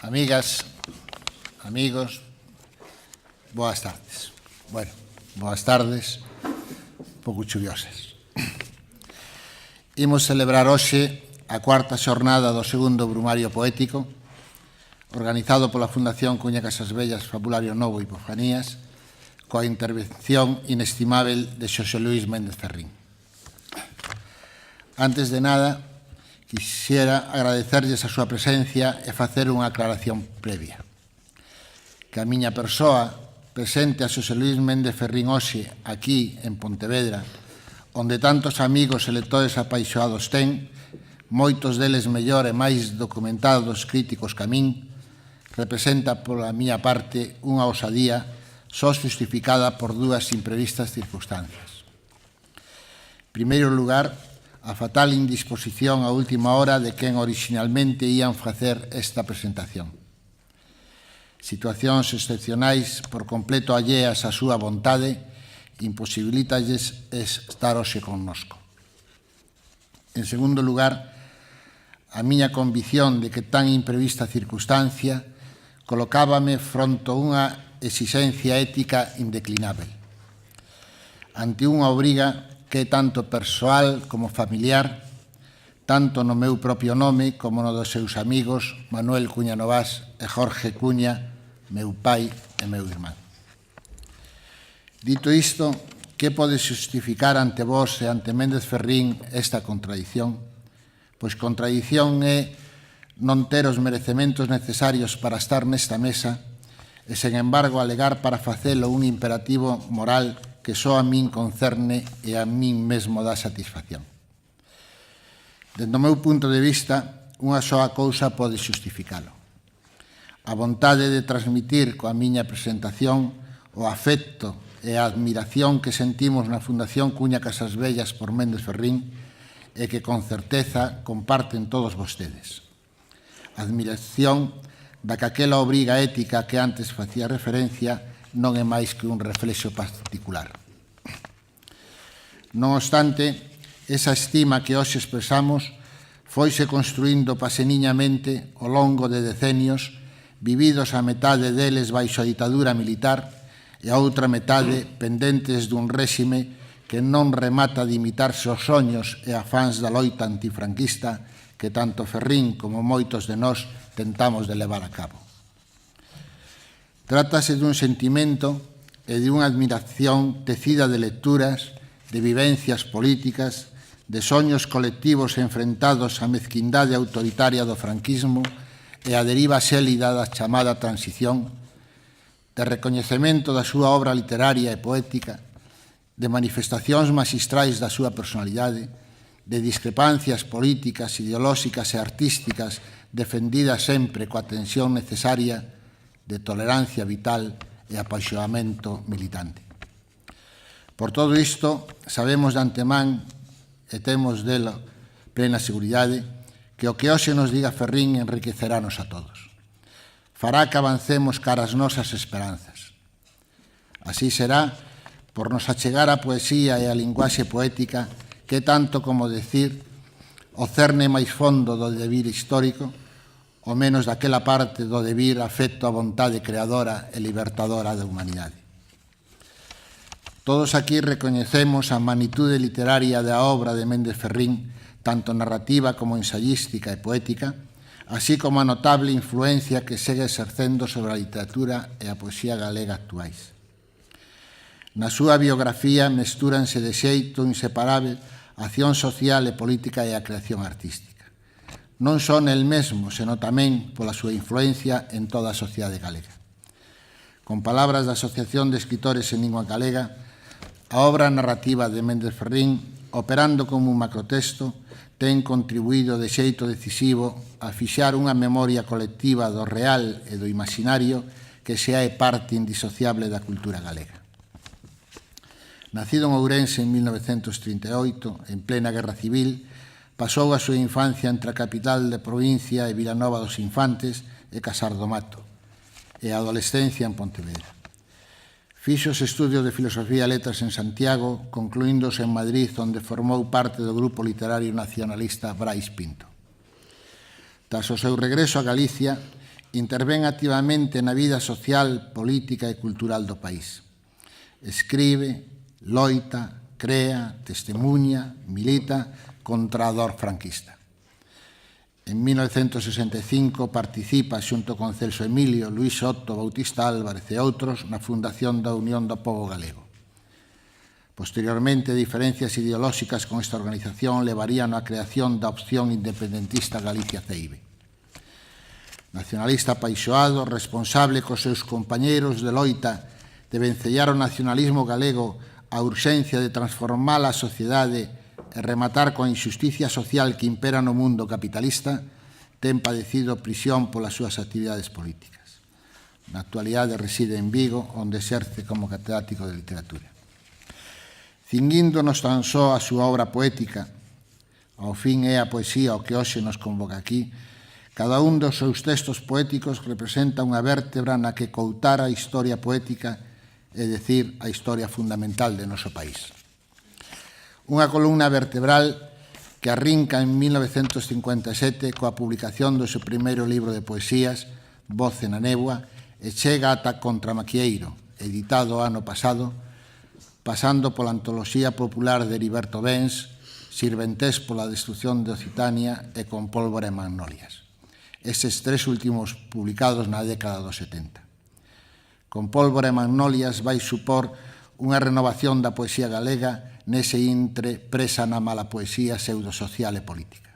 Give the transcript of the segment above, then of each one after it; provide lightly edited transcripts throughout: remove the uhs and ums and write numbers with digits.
Amigas, amigos, boas tardes. Bueno, boas tardes, pouco chuviosas. Imos celebrar hoxe a cuarta xornada do segundo Brumario Poético, organizado pola Fundación Cuña Casas Bellas, Fabulario Novo e Hipofanías, coa intervención inestimable de Xosé Luís Méndez Ferrín. Antes de nada, quixera agradecerlles a súa presencia e facer unha aclaración previa. Que a miña persoa presente a Xosé Luís Méndez Ferrín hoxe, aquí en Pontevedra, onde tantos amigos e lectores apaixoados ten, moitos deles mellor e máis documentados críticos que a min, representa pola miña parte unha osadía só justificada por dúas imprevistas circunstancias. En primeiro lugar, a fatal indisposición a última hora de quen originalmente ían facer esta presentación. Situacións excepcionais por completo alleas á súa vontade imposibilitalles estar hoxe connosco. En segundo lugar, a miña convicción de que tan imprevista circunstancia colocábame fronte a unha exixencia ética indeclinável. Ante unha obriga que é tanto persoal como familiar, tanto no meu propio nome como no dos seus amigos Manuel Cuña Novás e Jorge Cuña, meu pai e meu irmán. Dito isto, que pode justificar ante vós e ante Méndez Ferrín esta contradición? Pois contradición é non ter os merecementos necesarios para estar nesta mesa e, sen embargo, alegar para facelo un imperativo moral que só a min concerne e a min mesmo dá satisfacción. Dende o meu punto de vista, unha soa cousa pode justificalo. A vontade de transmitir coa miña presentación o afecto e a admiración que sentimos na Fundación Cuña Casas Bellas por Méndez Ferrín e que con certeza comparten todos vostedes. Admiración da que aquela obriga ética que antes facía referencia non é máis que un reflexo particular. Non obstante, esa estima que hoxe expresamos foise construindo paseniñamente ao longo de decenios, vividos a metade deles baixo a ditadura militar e a outra metade pendentes dun réxime que non remata de imitarse os soños e afáns da loita antifranquista que tanto Ferrín como moitos de nós tentamos de levar a cabo. Trátase dun sentimento e de unha admiración tecida de lecturas, de vivencias políticas, de soños colectivos enfrentados á mezquindade autoritaria do franquismo e á deriva xélida da chamada transición, de recoñecemento da súa obra literaria e poética, de manifestacións magistrais da súa personalidade, de discrepancias políticas, ideolóxicas e artísticas defendidas sempre coa tensión necesaria, de tolerancia vital e apaixonamento militante. Por todo isto, sabemos de antemán e temos dela plena seguridade que o que hoxe nos diga Ferrín enriquecerános a todos. Fará que avancemos cara as nosas esperanzas. Así será por nos achegar a poesía e a linguaxe poética que tanto como decir o cerne máis fondo do devir histórico, o menos daquela parte do devir afecto á vontade creadora e libertadora da humanidade. Todos aquí recoñecemos a magnitude literaria da obra de Méndez Ferrín, tanto narrativa como ensayística e poética, así como a notable influencia que segue exercendo sobre a literatura e a poesía galega actuais. Na súa biografía mestúranse de xeito inseparável a acción social e política e a creación artística. Non só nel mesmo, senón tamén pola súa influencia en toda a sociedade galega. Con palabras da Asociación de Escritores en Lingua Galega, a obra narrativa de Méndez Ferrín, operando como un macrotexto, ten contribuído de xeito decisivo a fixar unha memoria colectiva do real e do imaginario que xa é parte indisociable da cultura galega. Nacido en Ourense en 1938, en plena Guerra Civil, pasou a súa infancia entre a capital de provincia e Vilanova dos Infantes e Casar do Mato, e a adolescencia en Pontevedra. Fixo os estudios de Filosofía e Letras en Santiago, concluíndose en Madrid, onde formou parte do grupo literario nacionalista Brais Pinto. Tras o seu regreso a Galicia, Intervén activamente na vida social, política e cultural do país. Escribe, loita, crea, testemunha, milita contra a dor franquista. En 1965 participa xunto con Celso Emilio, Luís Otto, Bautista Álvarez e outros na fundación da Unión do Pobo Galego. Posteriormente, diferencias ideolóxicas con esta organización levarían á creación da opción independentista Galicia-Ceibe. Nacionalista apaixoado, responsable cos seus compañeiros de loita de vencellar o nacionalismo galego a urxencia de transformar a sociedade e rematar coa injusticia social que impera no mundo capitalista, ten padecido prisión polas súas actividades políticas. Na actualidade reside en Vigo, onde exerce como catedrático de literatura. Cinguíndonos tan só a súa obra poética, ao fin é a poesía o que hoxe nos convoca aquí, cada un dos seus textos poéticos representa unha vértebra na que coutar a historia poética, é dicir, a historia fundamental de noso país. Unha columna vertebral que arrinca en 1957 coa publicación do seu primeiro libro de poesías, Voz na Néboa, e chega ata Contramaquieiro, editado ano pasado, pasando pola antoloxía popular de Heriberto Bens, Sirventes pola destrucción de Occitania e Con pólvora e magnolias. Estes tres últimos publicados na década dos 70. Con pólvora e magnolias vai supor unha renovación da poesía galega nese intre presa na mala poesía pseudosocial e política.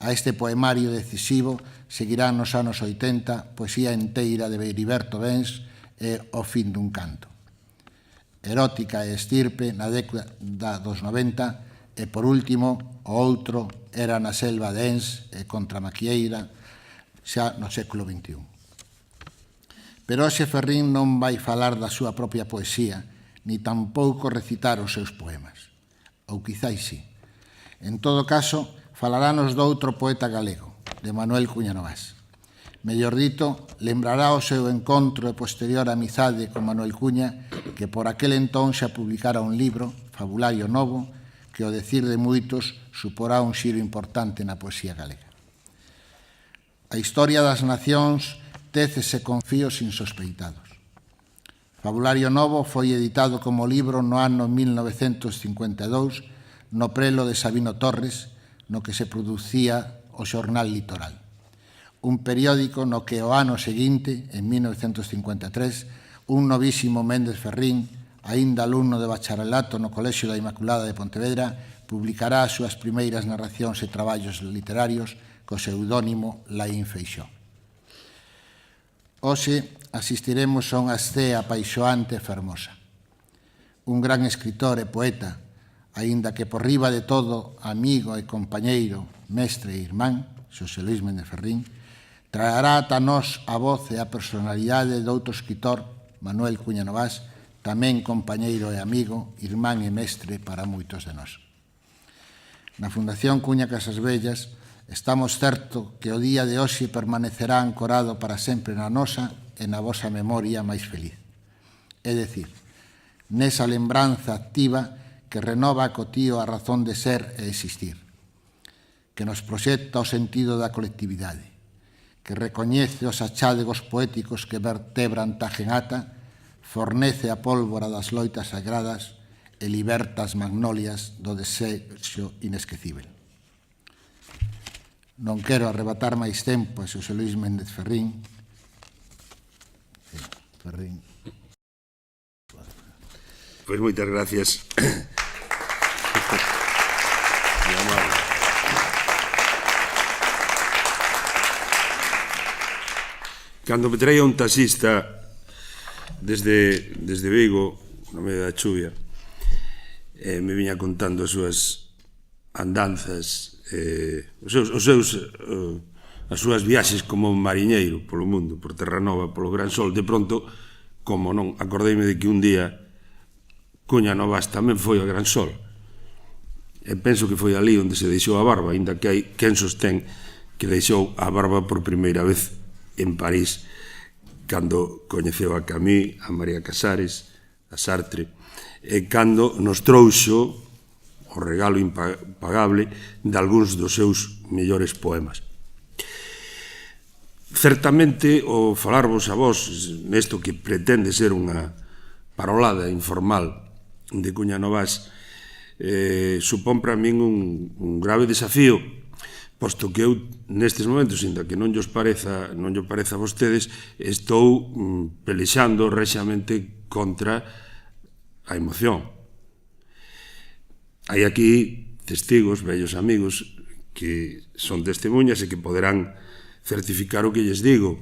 A este poemario decisivo seguirán nos anos 80 poesía enteira de Heriberto Bens e O fin dun canto. Erótica e estirpe na década dos 90 e, por último, o outro Era na selva de Ens e Contramaquieira xa no século XXI. Pero hoxe Ferrín non vai falar da súa propia poesía, ni tampouco recitar os seus poemas. Ou quizáis sí. En todo caso, falarános doutro poeta galego, de Manuel Cuña Novás. Mellor dito, lembrará o seu encontro e posterior amizade con Manuel Cuña, que por aquel entón xa publicara un libro, Fabulario Novo, que, ao decir de moitos, suporá un xiro importante na poesía galega. A historia das nacións técese con fíos insospeitados. Fabulario Novo foi editado como libro no ano 1952 no prelo de Sabino Torres, no que se producía o Xornal Litoral, un periódico no que o ano seguinte, en 1953, un novísimo Méndez Ferrín, aínda alumno de bacharelato no Colexio da Inmaculada de Pontevedra, publicará as súas primeiras narracións e traballos literarios co pseudónimo Laín Feixó. Hoxe asistiremos a unha escea apaixoante e fermosa. Un gran escritor e poeta, aínda que por riba de todo amigo e compañeiro, mestre e irmán, Xosé Luís Méndez Ferrín, traerá ata nós a voz e a personalidade de outro escritor, Manuel Cuña Novás, tamén compañeiro e amigo, irmán e mestre para moitos de nós. Na Fundación Cuña Casas Bellas estamos certo que o día de hoxe permanecerá ancorado para sempre na nosa e na vosa memoria máis feliz. É dicir, nesa lembranza activa que renova co tío a razón de ser e existir, que nos proxecta o sentido da colectividade, que recoñece os achádegos poéticos que vertebran Tajenata, fornece a pólvora das loitas sagradas e liberta as magnolias do desexo inesquecível. Non quero arrebatar máis tempo a Xosé Luís Méndez Ferrín. Pois moitas gracias. Cando me traía un taxista desde Vigo, no medio da chuvia, me viña contando as súas andanzas, as súas viaxes como mariñeiro polo mundo, por Terranova, polo Gran Sol. De pronto, como non, acordeime de que un día Cuña Novás tamén foi ao Gran Sol, e penso que foi ali onde se deixou a barba, aínda que hai quen sostén que deixou a barba por primeira vez en París, cando coñeceu a Camus, a María Casares, a Sartre, e cando nos trouxo o regalo impagable de algúns dos seus mellores poemas. Certamente, o falarvos a vos nesto que pretende ser unha parolada informal de Cuña Novas supón para min un grave desafío, posto que eu nestes momentos, inda que non lles pareza a vostedes, estou pelexando rexamente contra a emoción. Hai aquí testigos, vellos amigos, que son testemunhas e que poderán certificar o que lles digo.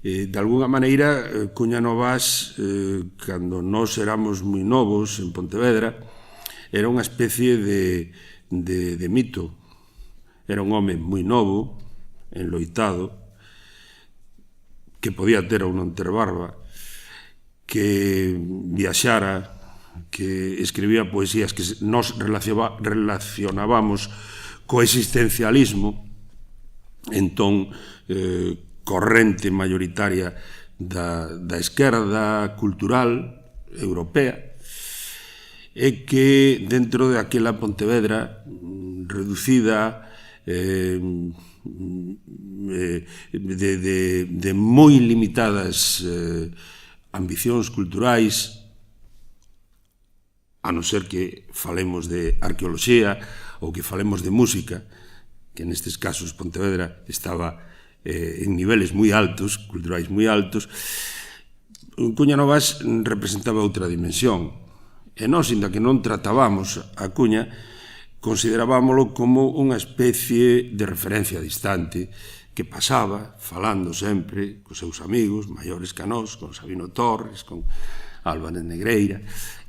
De alguna maneira, Cuña Novas, cando nós éramos moi novos en Pontevedra, era unha especie de mito. Era un home moi novo, enloitado, que podía ter ou non ter barba, que viaxara, que escribía poesías que nos relacionábamos co existencialismo, entón corrente mayoritaria da esquerda cultural europea, e que dentro de aquela Pontevedra reducida de moi limitadas ambicións culturais, a non ser que falemos de arqueoloxía ou que falemos de música, que nestes casos Pontevedra estaba en niveles moi altos, culturais moi altos, Cuña Novas representaba outra dimensión. E nós, inda que non tratábamos a Cuña, considerábamolo como unha especie de referencia distante que pasaba falando sempre cos seus amigos maiores que a nós, con Sabino Torres, con Álvarez Negreira,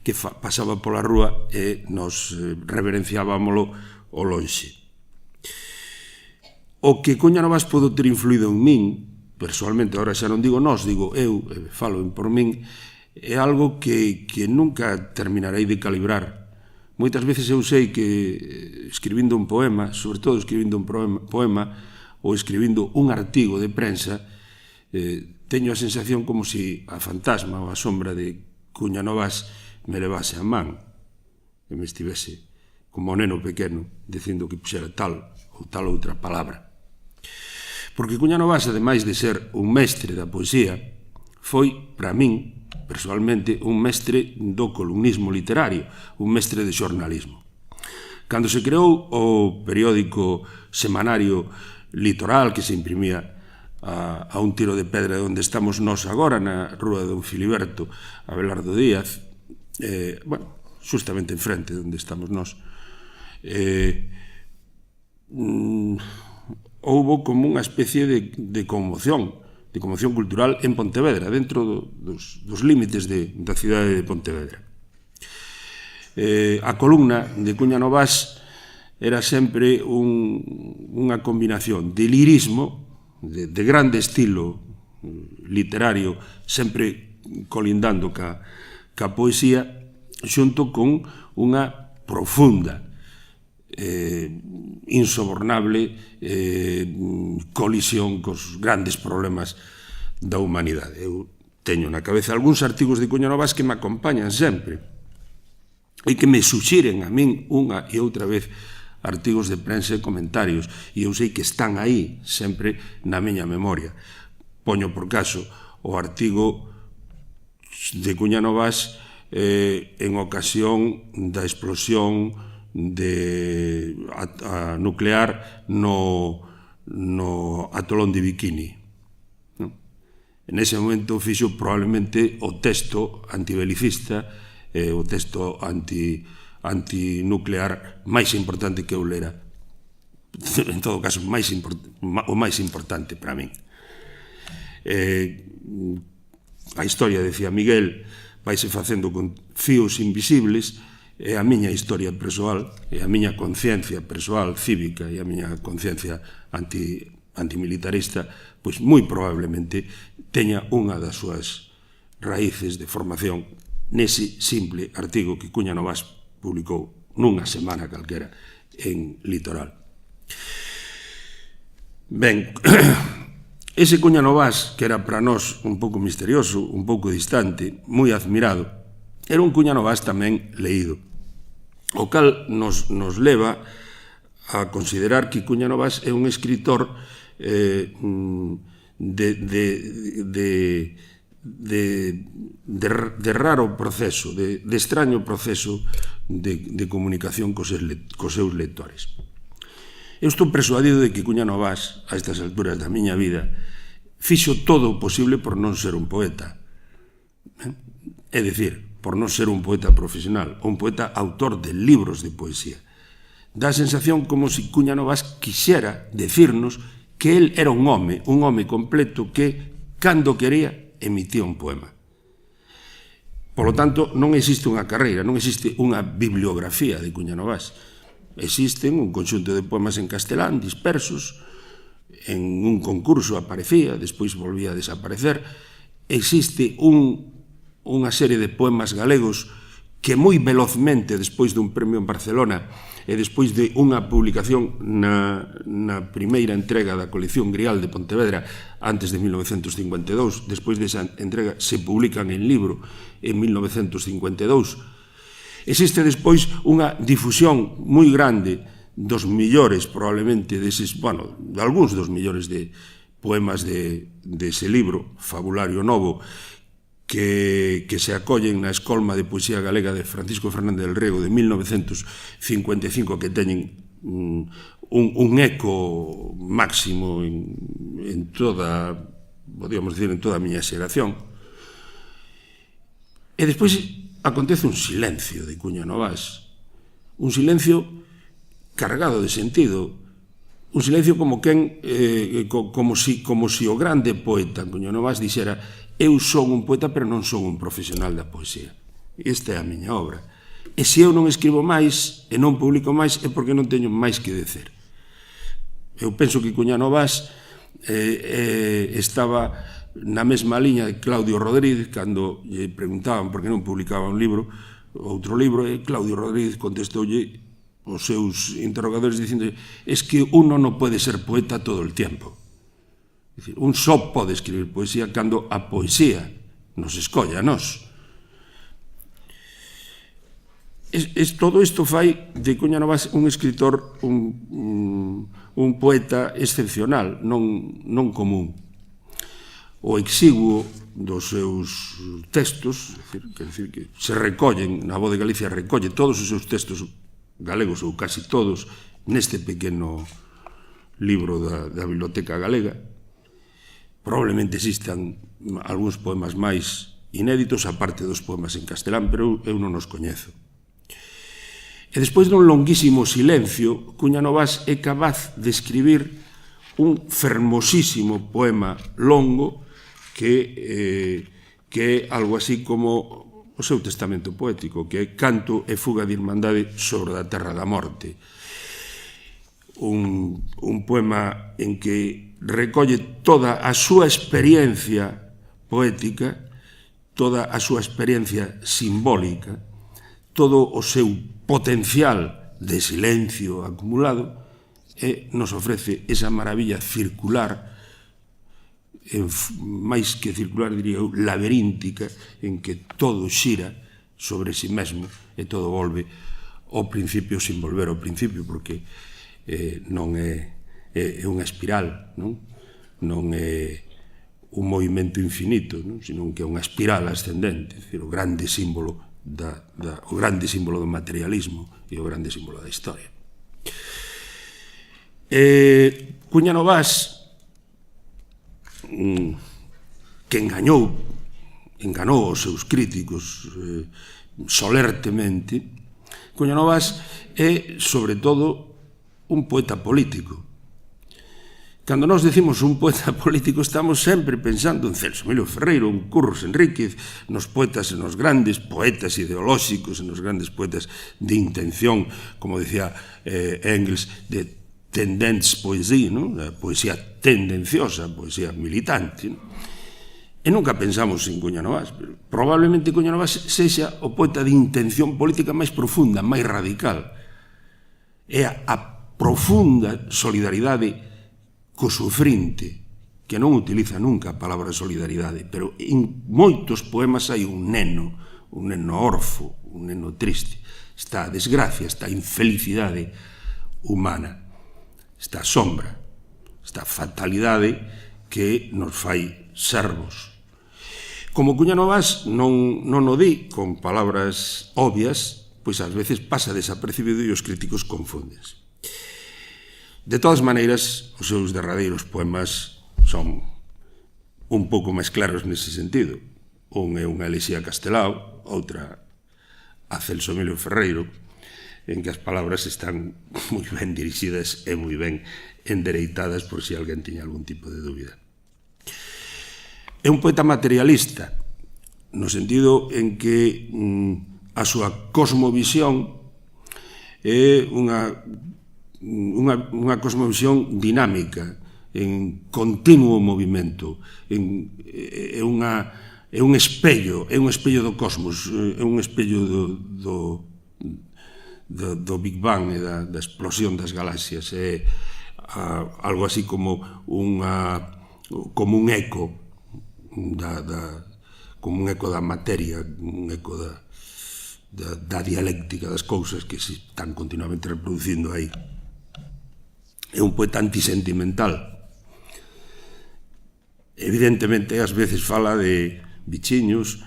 que pasaba pola rúa e nos reverenciábamolo ao lonxe. O que Cuña Novas pode ter influído en min, personalmente, agora xa non digo nós, digo eu, falo por min, é algo que nunca terminarei de calibrar. Moitas veces eu sei que escribindo un poema, sobre todo escribindo un poema ou escribindo un artigo de prensa, teño a sensación como se a fantasma ou a sombra de Cuña Novas me levase a man e me estivese como o neno pequeno dicindo que puxera tal ou tal outra palabra. Porque Cuña Novas, ademais de ser un mestre da poesía, foi, para min, personalmente, un mestre do columnismo literario, un mestre de xornalismo. Cando se creou o periódico semanario Litoral, que se imprimía a un tiro de pedra onde estamos nós agora, na rúa de Don Filiberto, Abelardo Díaz, justamente enfrente onde estamos nós, houbo como unha especie de conmoción cultural en Pontevedra, dentro dos límites da cidade de Pontevedra. A columna de Cuña Novas era sempre unha combinación de lirismo, de grande estilo literario, sempre colindando ca poesía, xunto con unha profunda, insobornable colisión cos grandes problemas da humanidade. Eu teño na cabeza algúns artigos de Cuña Novas que me acompañan sempre e que me suxiren a min unha e outra vez artigos de prensa e comentarios, e eu sei que están aí sempre na miña memoria. Poño por caso o artigo de Cuña Novas en ocasión da explosión nuclear no atolón de Bikini. En ese momento fixo probablemente o texto antibelicista, o texto antinuclear máis importante que eu lera. En todo caso, o máis importante para min. A historia, decía Miguel, vaise facendo con fíos invisibles, é a miña historia persoal, é a miña conciencia persoal cívica e a miña conciencia antimilitarista, pois moi probablemente teña unha das súas raíces de formación nese simple artigo que Cuña Novas publicou nunha semana calquera en Litoral. Ben, ese Cuña Novas, que era para nós un pouco misterioso, un pouco distante, moi admirado, era un Cuña Novas tamén leído, o cal nos leva a considerar que Cuña Novas é un escritor raro proceso, de extraño proceso de comunicación cos seus lectores. Eu estou persuadido de que Cuña Novás, a estas alturas da miña vida, fixo todo o posible por non ser un poeta. É dicir, por non ser un poeta profesional, un poeta autor de libros de poesía. Dá a sensación como se Cuña Novás quixera decirnos que el era un home completo que, cando quería, emitía un poema. Por lo tanto, non existe unha carreira, non existe unha bibliografía de Cuña Novás. Existen un conxunto de poemas en castelán, dispersos, en un concurso aparecía, despois volvía a desaparecer. Existe unha serie de poemas galegos que moi velozmente, despois dun premio en Barcelona e despois de unha publicación na primeira entrega da colección Grial de Pontevedra antes de 1952, despois desa entrega se publican en libro en 1952. Existe despois unha difusión moi grande dos millores, probablemente, deses, bueno, de algúns dos millores de poemas dese libro, Fabulario Novo, que se acollen na Escolma de Poesía Galega de Francisco Fernández del Riego de 1955, que teñen un eco máximo en toda, podríamos decir, en toda a miña xeración. E despois acontece un silencio de Cuña Novás, un silencio cargado de sentido, un silencio como si o grande poeta Cuña Novás dixera: eu son un poeta, pero non son un profesional da poesía. Esta é a miña obra. E se eu non escribo máis e non publico máis é porque non teño máis que dizer. Eu penso que Cuña Novás estaba na mesma liña de Claudio Rodríguez cando lle preguntaban por que non publicaba un libro, outro libro, e Claudio Rodríguez contestoulle os seus interrogadores dicindo: es que uno non pode ser poeta todo el tiempo. É dicir, un só pode escribir poesía cando a poesía nos escolla a nós. Todo isto fai de Cuña Novás un escritor, un poeta excepcional, non común. O exiguo dos seus textos, quer dicir que se recollen, na Voz de Galicia recolle todos os seus textos galegos, ou casi todos, neste pequeno libro da Biblioteca Galega. Probablemente existan algúns poemas máis inéditos, aparte dos poemas en castelán, pero eu non os coñezo. E despois dun longuísimo silencio, Cuña Novás é capaz de escribir un fermosísimo poema longo que é algo así como o seu testamento poético, que é Canto e fuga de irmandade sobre a terra da morte. Un poema en que recolle toda a súa experiencia poética, toda a súa experiencia simbólica, todo o seu potencial de silencio acumulado, e nos ofrece esa maravilla circular, máis que circular, diría eu, laberíntica, en que todo xira sobre si mesmo e todo volve ao principio sin volver ao principio, porque non é unha espiral, non é un movimento infinito, sino que é unha espiral ascendente, é dicir, o grande símbolo do materialismo e o grande símbolo da historia. Cuña Novás, que enganou os seus críticos solertemente, Cuña Novás é, sobre todo, un poeta político. Cando nós decimos un poeta político, estamos sempre pensando en Celso Emilio Ferreiro, en Curros Enríquez, nos poetas, nos grandes poetas ideolóxicos, nos grandes poetas de intención, como decía Engels, de Tendenzpoesie, a poesía tendenciosa, a poesía militante. E nunca pensamos en Cuña Novás, pero probablemente Cuña Novás sexa o poeta de intención política máis profunda, máis radical. É a profunda solidaridade co sufrinte, que non utiliza nunca a palabra solidaridade, pero en moitos poemas hai un neno orfo, un neno triste. Está a desgracia, está a infelicidade humana, está a sombra, está a fatalidade que nos fai servos. Como Cuña Novas non o di con palabras obvias, pois ás veces pasa desapercibido e os críticos confúndense. De todas maneiras, os seus derradeiros poemas son un pouco máis claros nese sentido. Un é unha elexía a Castelao, outra a Celso Emilio Ferreiro, en que as palabras están moi ben dirixidas e moi ben endereitadas por si alguén tiña algún tipo de dúbida. É un poeta materialista, no sentido en que a súa cosmovisión é unha cosmovisión dinámica, en continuo movimento, é un espello do cosmos, é un espello do Big Bang e da explosión das galaxias, é algo así como un eco como un eco da materia, un eco da dialéctica das cousas que se están continuamente reproducindo aí. É un poeta antisentimental. Evidentemente, ás veces fala de bichiños,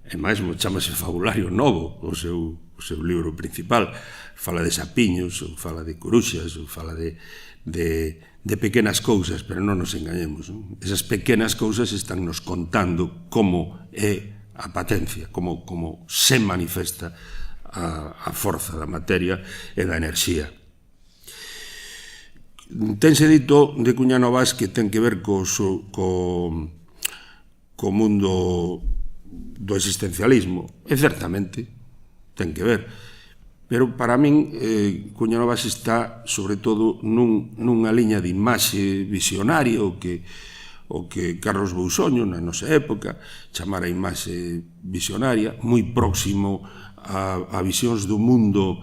e máis chamase Fabulario Novo, o seu libro principal. Fala de sapiños, ou fala de coruxas, ou fala de pequenas cousas, pero non nos engañemos. Esas pequenas cousas están nos contando como é a patencia, como se manifesta a forza da materia e da enerxía. Tense dito de Cuña Novas que ten que ver co mundo do existencialismo, e certamente ten que ver, pero para min Cuña Novas está sobre todo nunha liña de imaxe visionaria o que Carlos Bousoño na nosa época chamara imaxe visionaria, moi próximo a visións do mundo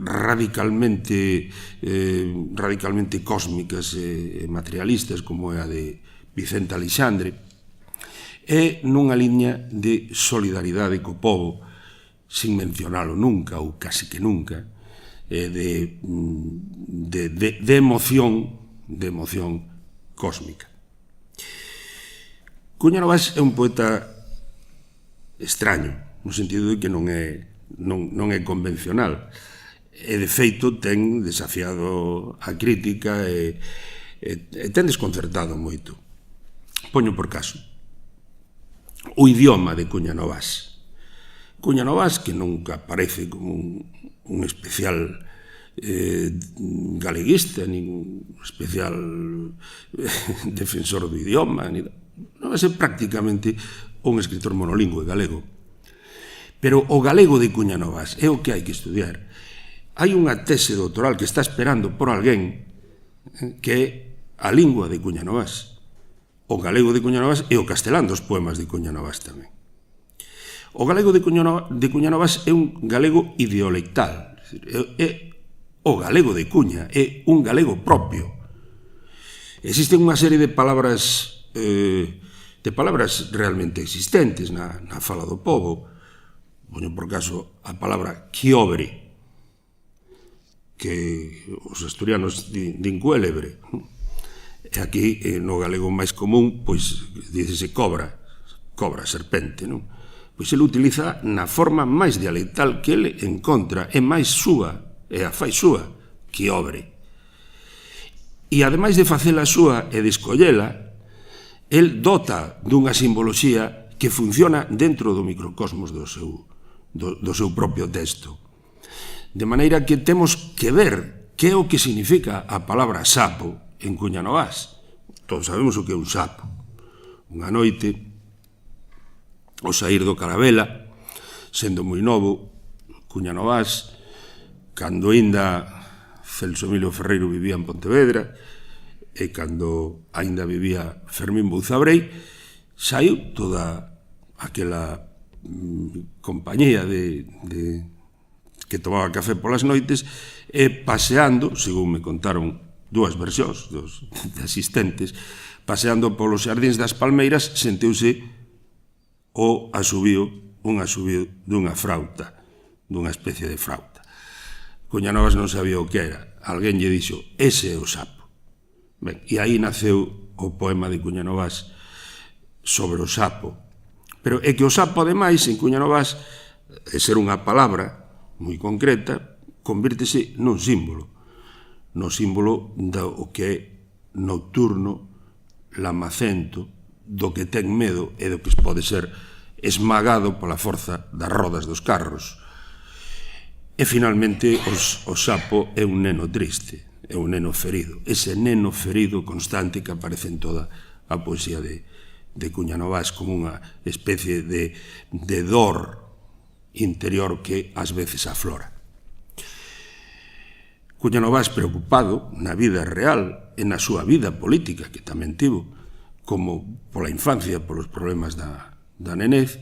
radicalmente cósmicas e materialistas como é a de Vicente Aleixandre, e nunha liña de solidaridade co povo, sin mencionalo nunca, ou casi que nunca, de emoción cósmica. Cuña Novas é un poeta extraño, no sentido de que non é convencional, e de feito ten desafiado a crítica e ten desconcertado moito. Poño por caso o idioma de Cuña Novas. Cuña Novas, que nunca aparece como un especial galeguista, nin un especial defensor do idioma, non vai ser prácticamente un escritor monolingüe galego. Pero o galego de Cuña Novas é o que hai que estudiar. Hai unha tese doutoral que está esperando por alguén que é a lingua de Cuña Novas. O galego de Cuña Novas e o castelán dos poemas de Cuña Novas tamén. O galego de Cuña Novas é un galego idiolectal, é o galego de Cuña, é un galego propio. Existen unha serie de palabras realmente existentes na fala do povo. Poño por caso a palabra quiobre, que os asturianos din cuélebre. E aquí, no galego máis común, pois dícese cobra, serpente, non? Pois ele utiliza na forma máis dialectal que ele encontra, é máis súa, e a fai súa, quiobre. E ademais de facela súa e de escollela, el dota dunha simboloxía que funciona dentro do microcosmos do seu propio texto. De maneira que temos que ver que é o que significa a palabra sapo en Cuña Novas. Todos sabemos o que é un sapo. Unha noite, ao saír do Carabela, sendo moi novo, Cuña Novas, cando ainda Celso Emilio Ferreiro vivía en Pontevedra e cando ainda vivía Fermín Bouzabrei, saiu toda aquela compañía que tomaba café polas noites e paseando, según me contaron dúas versións dos asistentes, paseando polos xardíns das Palmeiras, senteuse un asubío dunha frauta, dunha especie de frauta. Cuña Novas non sabía o que era. Alguén lle dixo, ese é o sapo. Ben, e aí naceu o poema de Cuña Novás sobre o sapo. Pero é que o sapo, ademais, en Cuña Novás, de ser unha palabra moi concreta, convírtese nun símbolo. No símbolo do que é nocturno, lamacento, do que ten medo e do que pode ser esmagado pola forza das rodas dos carros. E, finalmente, o sapo é un neno triste, é un neno ferido. Ese neno ferido constante que aparece en toda a poesía de Cuña Novás como unha especie de dor interior que ás veces aflora. Cuña Novás, preocupado na vida real e na súa vida política, que tamén tivo, como pola infancia, polos problemas da nenez,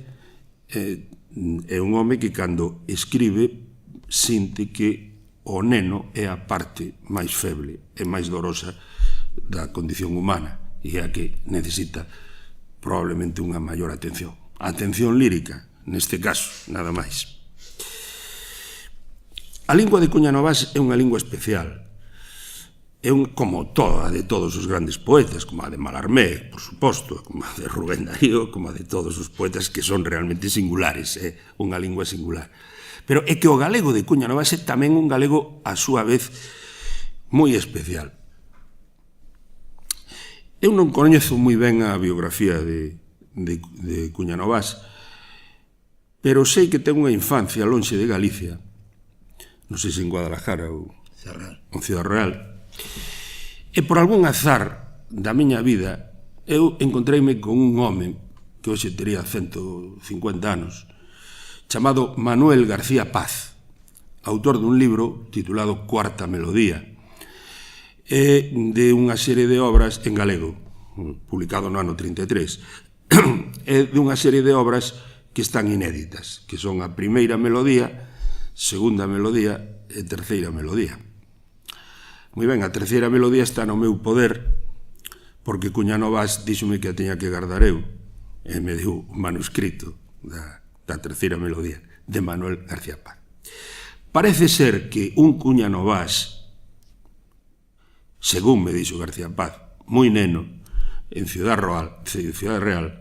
é un home que, cando escribe, sinte que o neno é a parte máis feble e máis dorosa da condición humana e a que necesita probablemente unha maior atención. A atención lírica, neste caso, nada máis. A lingua de Cuña Novás é unha lingua especial. É como toda de todos os grandes poetas, como a de Mallarmé, por suposto, como a de Rubén Darío, como a de todos os poetas que son realmente singulares, é unha lingua singular. Pero é que o galego de Cuña Novás é tamén un galego, a súa vez, moi especial. Eu non coñezo moi ben a biografía de Cuña Novás, pero sei que ten unha infancia lonxe de Galicia, non sei se en Guadalajara ou en Ciudad Real, e por algún azar da miña vida eu encontreime con un home que hoxe tería 150 anos, chamado Manuel García Paz, autor dun libro titulado Cuarta Melodía, e de unha serie de obras en galego, publicado no ano 33, e de unha serie de obras que están inéditas, que son a primeira melodía, segunda melodía e terceira melodía. Moi ben, a terceira melodía está no meu poder, porque Cuña Novás díxome que a teña que guardar eu, e me deu un manuscrito da terceira melodía de Manuel García Paz. Parece ser que un Cuña Novás, según me dixo García Paz, moi neno, en Ciudad Real,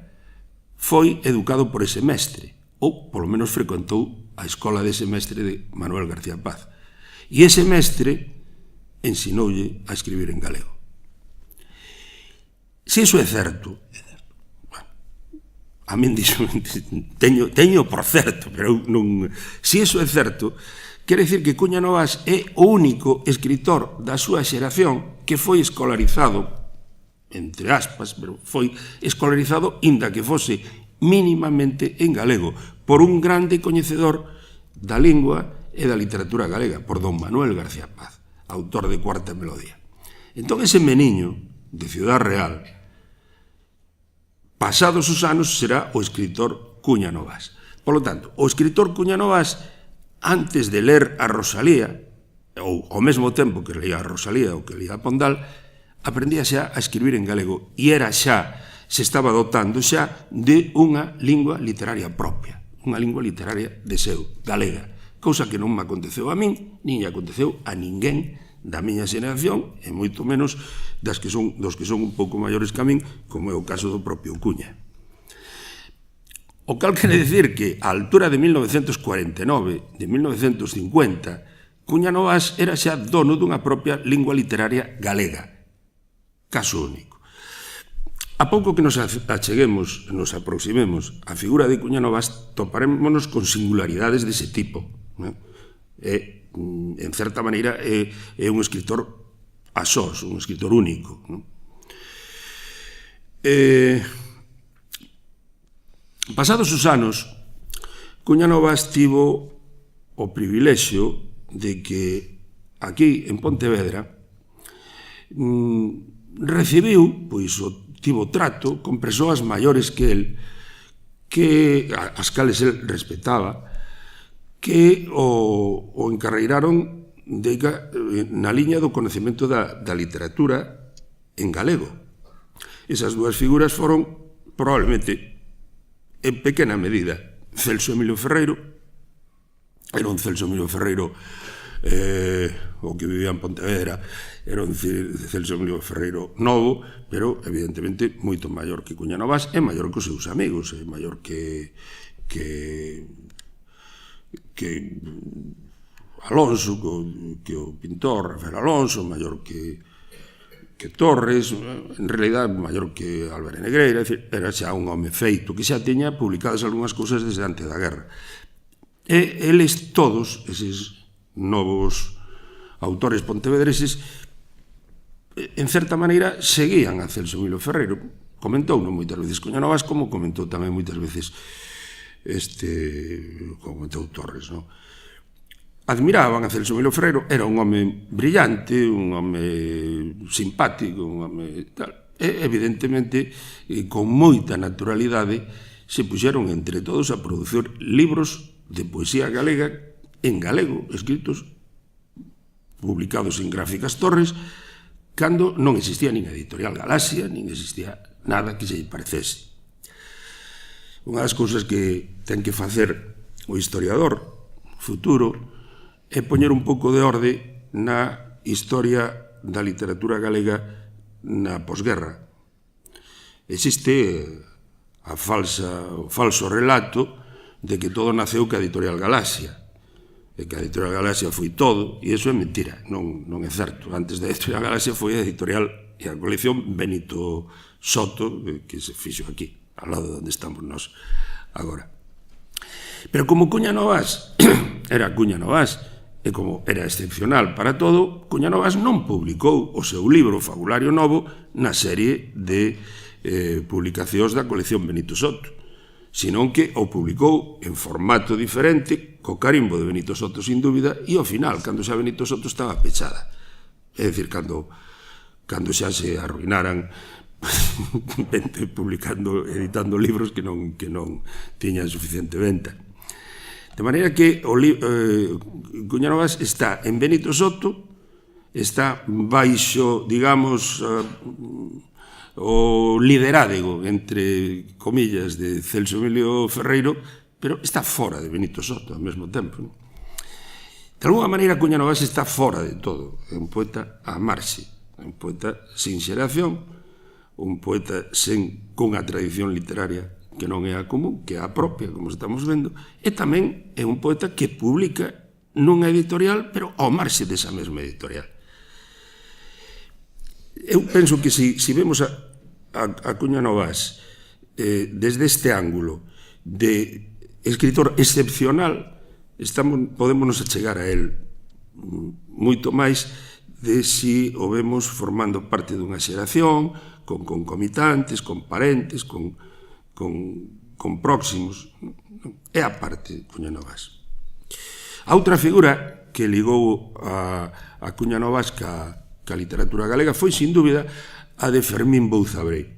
foi educado por ese mestre, ou polo menos frecuentou a escola dese mestre de Manuel García Paz. E ese mestre ensinoulle a escribir en galego. Se iso é certo, a min dixo, teño por certo, pero non... Se iso é certo, quere dicir que Cuña Novás é o único escritor da súa xeración que foi escolarizado, entre aspas, pero foi escolarizado inda que fose mínimamente en galego, por un grande coñecedor da lingua e da literatura galega, por don Manuel García Paz, autor de Cuarta Melodía. Entón, ese meniño de Ciudad Real, pasados os anos, será o escritor Cuña Novás. Por lo tanto, o escritor Cuña Novás, antes de ler a Rosalía, ou ao mesmo tempo que leía a Rosalía ou que leía a Pondal, aprendía xa a escribir en galego e era xa, se estaba dotando xa de unha lingua literaria propia, unha lingua literaria de seu, galega, cousa que non me aconteceu a min, nin lle aconteceu a ninguén da miña xeración, e moito menos dos que son un pouco maiores que a min, como é o caso do propio Cuña. O cal quere dicir que a altura de 1949, de 1950, Cuña Novás era xa dono dunha propia lingua literaria galega, caso único. A pouco que nos acheguemos, nos aproximemos á figura de Cuña Novás, toparémonos con singularidades dese tipo. En certa maneira, é un escritor a sós, un escritor único. Pasados os anos, Cuña Novás tivo o privilexio de que aquí, en Pontevedra, recibiu, pois, tivo trato con persoas maiores que el, que as cales el respetaba, que o encarreiraron na liña do conocemento da literatura en galego. Esas dúas figuras foron, probablemente, en pequena medida, Celso Emilio Ferreiro. Era un Celso Emilio Ferreiro o que vivía en Pontevedra era un Celso Emilio Ferreiro novo, pero evidentemente moito maior que Cuña Novas, é maior que os seus amigos, é maior que Alonso, que o pintor Rafael Alonso, maior que Torres, en realidad maior que Álvaro Negreira, era xa un home feito, que xa tiña publicadas algunhas cousas desde antes da guerra. E eles todos, eses novos autores pontevedreses, en certa maneira, seguían a Celso Emilio Ferreiro. Comentou moitas veces Cuña Novas, como comentou tamén moitas veces como comentou Torres, non? Admiraban a Celso Emilio Ferreiro, era un home brillante, un home simpático, un home tal. E, evidentemente, con moita naturalidade, se puxeron entre todos a producir libros de poesía galega en galego, escritos, publicados en Gráficas Torres, cando non existía nin Editorial Galaxia, nin existía nada que se lle parecese. Unha das cousas que ten que facer o historiador futuro é poñer un pouco de orde na historia da literatura galega na posguerra. Existe o falso relato de que todo naceu ca Editorial Galaxia, e que a Editorial Galaxia foi todo, e iso é mentira, non é certo. Antes da Editorial Galaxia foi a editorial e a colección Benito Soto, que se fixo aquí, ao lado onde estamos nós agora. Pero como Cuña Novas era Cuña Novas, e como era excepcional para todo, Cuña Novas non publicou o seu libro Fabulario Novo na serie de publicacións da colección Benito Soto, senón que o publicou en formato diferente, co carimbo de Benito Soto, sin dúbida, e ao final, cando xa Benito Soto estaba pechada. É dicir, cando xa se arruinaran editando libros que non tiñan suficiente venta. De maneira que Cuña Novas está en Benito Soto, está baixo, digamos, o liderazgo, entre comillas, de Celso Emilio Ferreiro, pero está fora de Benito Soto ao mesmo tempo. De alguma maneira, Cuña Novas está fora de todo. É un poeta á marxe, un poeta sin xeración, un poeta cunha tradición literaria que non é a común, que é a propia, como estamos vendo, e tamén é un poeta que publica nunha editorial, pero ao marxe desa mesma editorial. Eu penso que se vemos a Cuña Novas desde este ángulo de escritor excepcional, podémonos achegar a él moito máis de se o vemos formando parte dunha xeración, con concomitantes, con parentes, con próximos. É a parte de Cuña Novas. A outra figura que ligou a Cuña Novas ca literatura galega foi, sin dúbida, a de Fermín Bouzabrei.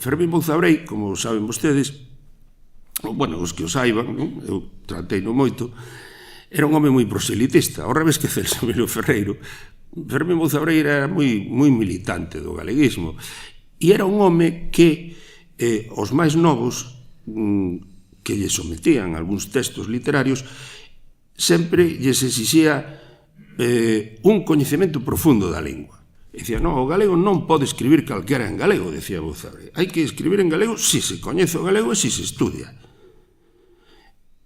Fermín Bouzabrei, como saben vostedes, bueno, os que o saiban, eu trateino moito, era un home moi proselitista, ao revés que Celso Emilio Ferreiro. Fermín Bouzabrei era moi militante do galeguismo, e era un home que os máis novos que lle sometían algúns textos literarios sempre lles exixía un coñecemento profundo da lingua. Dicía, non, o galego non pode escribir calquera en galego, decía Bouzabrei. Hai que escribir en galego se se coñece o galego e se se estudia.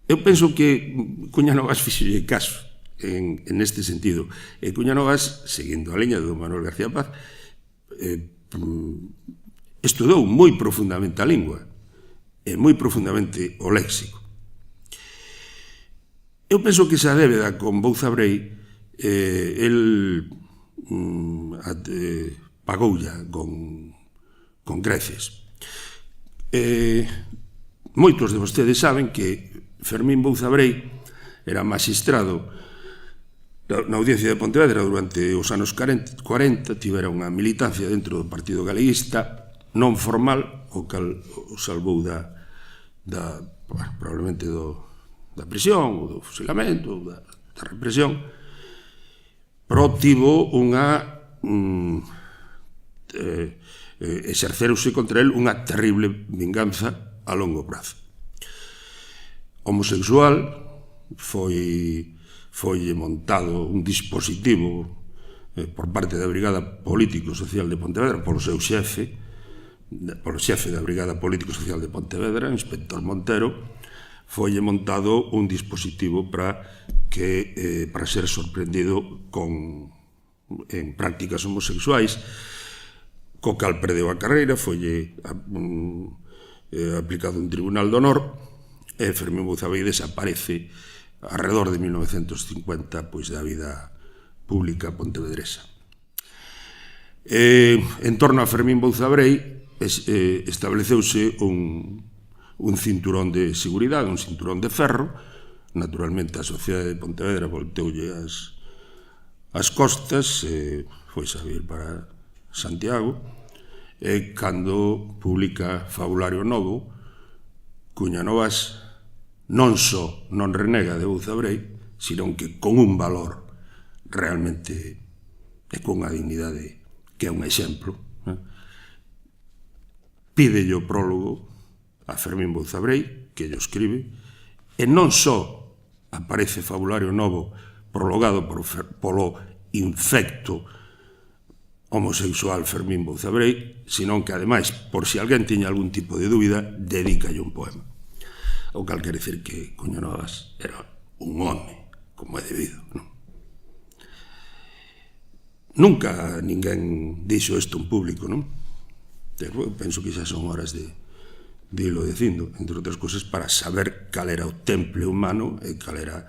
Eu penso que Cuña Novas fixolle caso en este sentido. E Cuña Novas, seguindo a liña do Manuel García Paz, estudou moi profundamente a lingua e moi profundamente o léxico. Eu penso que esa débeda con Bouzabrei el pagoulla con creces. Moitos de vostedes saben que Fermín Bouzabrei era magistrado na Audiencia de Pontevedra durante os anos 40, tivera unha militancia dentro do Partido Galeguista non formal, o cal o salvou probablemente da prisión, ou do fusilamento, ou da represión, pero tivo exercerouse contra el unha terrible vinganza a longo prazo. Homosexual, foi foi montado un dispositivo por parte da Brigada Político-Social de Pontevedra polo seu xefe, polo xefe da Brigada Político-Social de Pontevedra, o inspector Montero, foi montado un dispositivo para ser sorprendido en prácticas homosexuais, co cal perdeu a carreira, foi aplicado un tribunal de honor, e Fermín Bouzabei desaparece alrededor de 1950 pois da vida pública pontevedresa. En torno a Fermín Bouzabei estableceuse un cinturón de seguridade, un cinturón de ferro. Naturalmente a sociedade de Pontevedra volteulle as costas, foi a vir para Santiago, e cando publica Fabulario Novo, Cuña Novas non só non renega de Bouzabei, sino que con un valor realmente e con unha dignidade que é un exemplo, pídelle o prólogo a Fermín Bouzabei, que lle escribe, e non só aparece Fabulario Novo prologado polo infecto homosexual Fermín Bouzabei, sino que, ademais, por si alguén tiña algún tipo de dúbida, dedícalle un poema. O cal quere dicir que Cuña Novas era un home, como é debido, non? Nunca ninguén dixo isto en público, non? Eu penso que xa son horas de ilo dicindo, entre outras cousas, para saber cal era o temple humano e cal era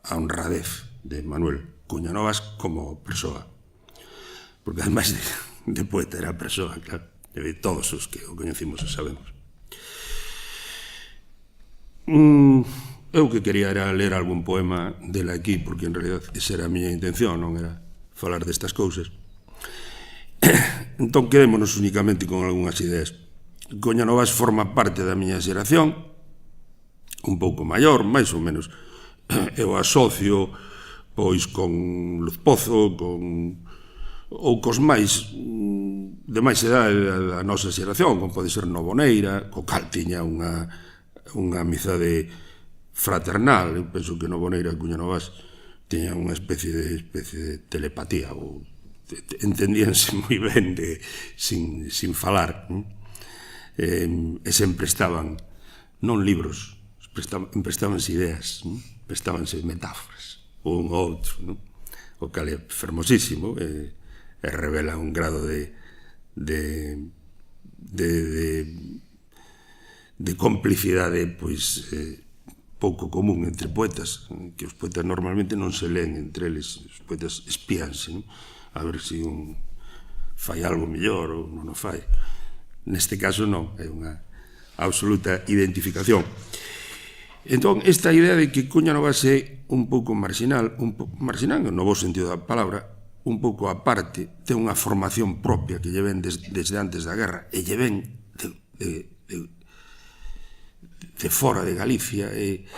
a honradez de Manuel Cuña Novas como persoa. Porque, ademais de poeta, era persoa, claro, de todos os que o coñecimos e sabemos. Eu que quería era ler algún poema dele aquí, porque en realidad esa era a miña intención, non era falar destas cousas. Entón, quedémonos únicamente con algunhas ideas. Cuña Novas forma parte da miña xeración, un pouco maior, máis ou menos. Eu asocio, pois, con Luz Pozo, ou cos máis de máis idade da nosa xeración, como pode ser Novoneira, co cal tiña unha amizade fraternal. Eu penso que Novoneira e Cuña Novas tiñan unha especie de telepatía, ou entendíanse moi ben sin falar, e sempre estaban, non libros, emprestábanse ideas, emprestábanse metáforas, un ou outro, o cal é fermosísimo, e revela un grado de complicidade pois pouco común entre poetas, que os poetas normalmente non se leen entre eles, os poetas espíanse, a ver se un fai algo mellor ou non o fai. Neste caso non, é unha absoluta identificación. Entón, esta idea de que Cuña Novas é un pouco marginal no bo sentido da palabra, un pouco aparte, ten unha formación propia que lle ven desde antes da guerra, e lle ven de fora de Galicia, e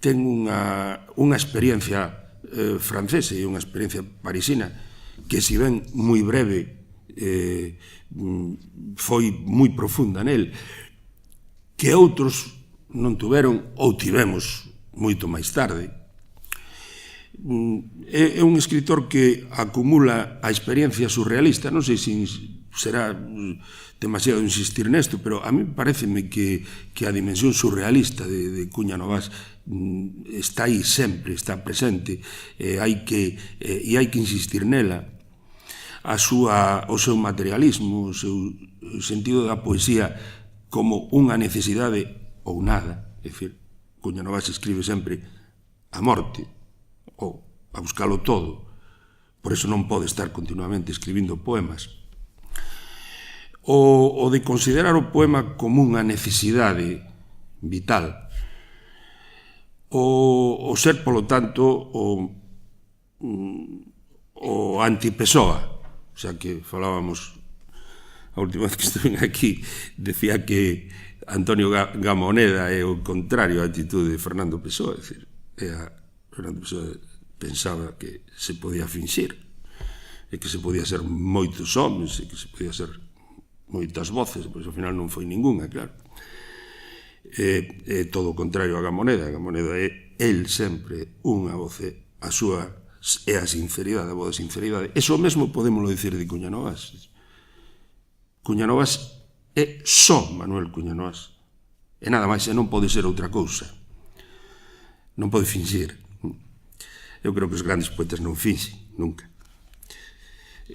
ten unha experiencia francesa e unha experiencia parisina que, se ben moi breve, foi moi profunda nel, que outros non tuveron ou tivemos moito máis tarde. É un escritor que acumula a experiencia surrealista. Non sei se será demasiado insistir nesto, pero a mí pareceme que a dimensión surrealista de Cuña Novas está aí sempre, está presente, e hai que insistir nela. O seu materialismo, o seu sentido da poesía como unha necesidade ou nada. É dicir, Cuña Novas escribe sempre a morte ou a buscalo todo. Por iso non pode estar continuamente escribindo poemas. O de considerar o poema como unha necesidade vital. O ser, polo tanto, o antipesoa. Xa que falábamos a última vez que estuve aquí, decía que Antonio Gamoneda é o contrario á actitude de Fernando Pessoa. É dicir, Fernando Pessoa pensaba que se podía finxir, e que se podía ser moitos homens, e que se podía ser moitas voces, pois ao final non foi ningunha, claro. É todo o contrario a Gamoneda. Gamoneda é el sempre unha voce a súa é a sinceridade, a voz da sinceridade. Eso mesmo podémoslo dicir de Cuña Novas. Cuña Novas é só Manuel Cuña Novas. E nada máis, e non pode ser outra cousa. Non pode finxir. Eu creo que os grandes poetas non finxen, nunca.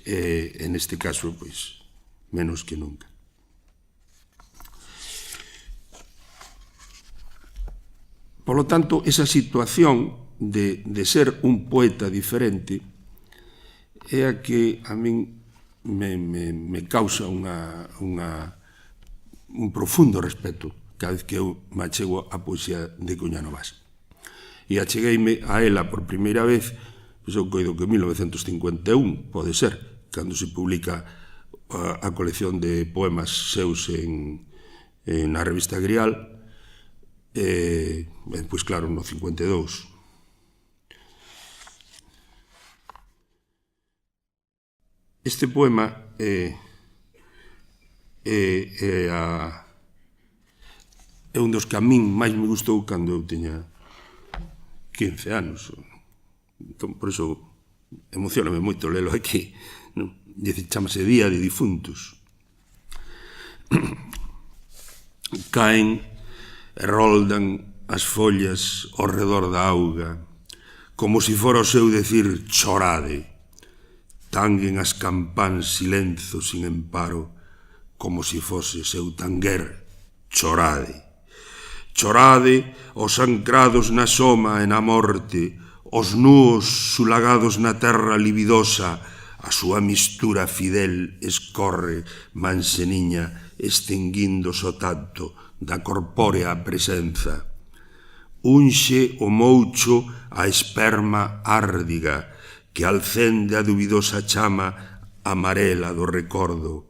E neste caso, pois, menos que nunca. Por lo tanto, esa situación de ser un poeta diferente é a que a min me causa un profundo respeto cada vez que eu me achego a poesía de Cuña Novas. E achegueime a ela por primeira vez, pois eu coido que en 1951, pode ser, cando se publica a colección de poemas seus na revista Grial, pois claro, no 52. Este poema é un dos que a min máis me gustou cando eu tiña 15 anos. Entón, por iso emocioname moito lelo aquí. Chámase Día de Difuntos. Caen e roldan as follas ao redor da auga, como si fora o seu decir chorade. Tanguen as campáns silenzo sin emparo, como si fose seu tanguer chorade. Chorade os ancrados na soma e na morte, os núos sulagados na terra libidosa, a súa mistura fidel escorre manseniña extinguindo o tacto da corpórea presenza. Unxe o moucho a esperma árdiga que alcende a dubidosa chama amarela do recordo.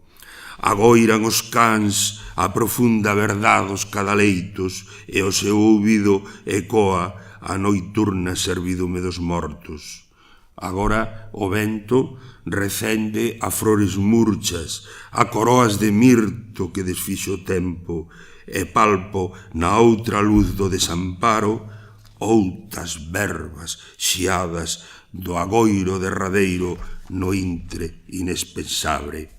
Agoiran os cans a profunda verdade dos cadaleitos e o seu ouvido ecoa a noiturna servidume dos mortos. Agora o vento recende a flores murchas, a coroas de mirto que desfixo o tempo, e palpo na outra luz do desamparo outras verbas xiadas do agoiro derradeiro no intre inexpensable.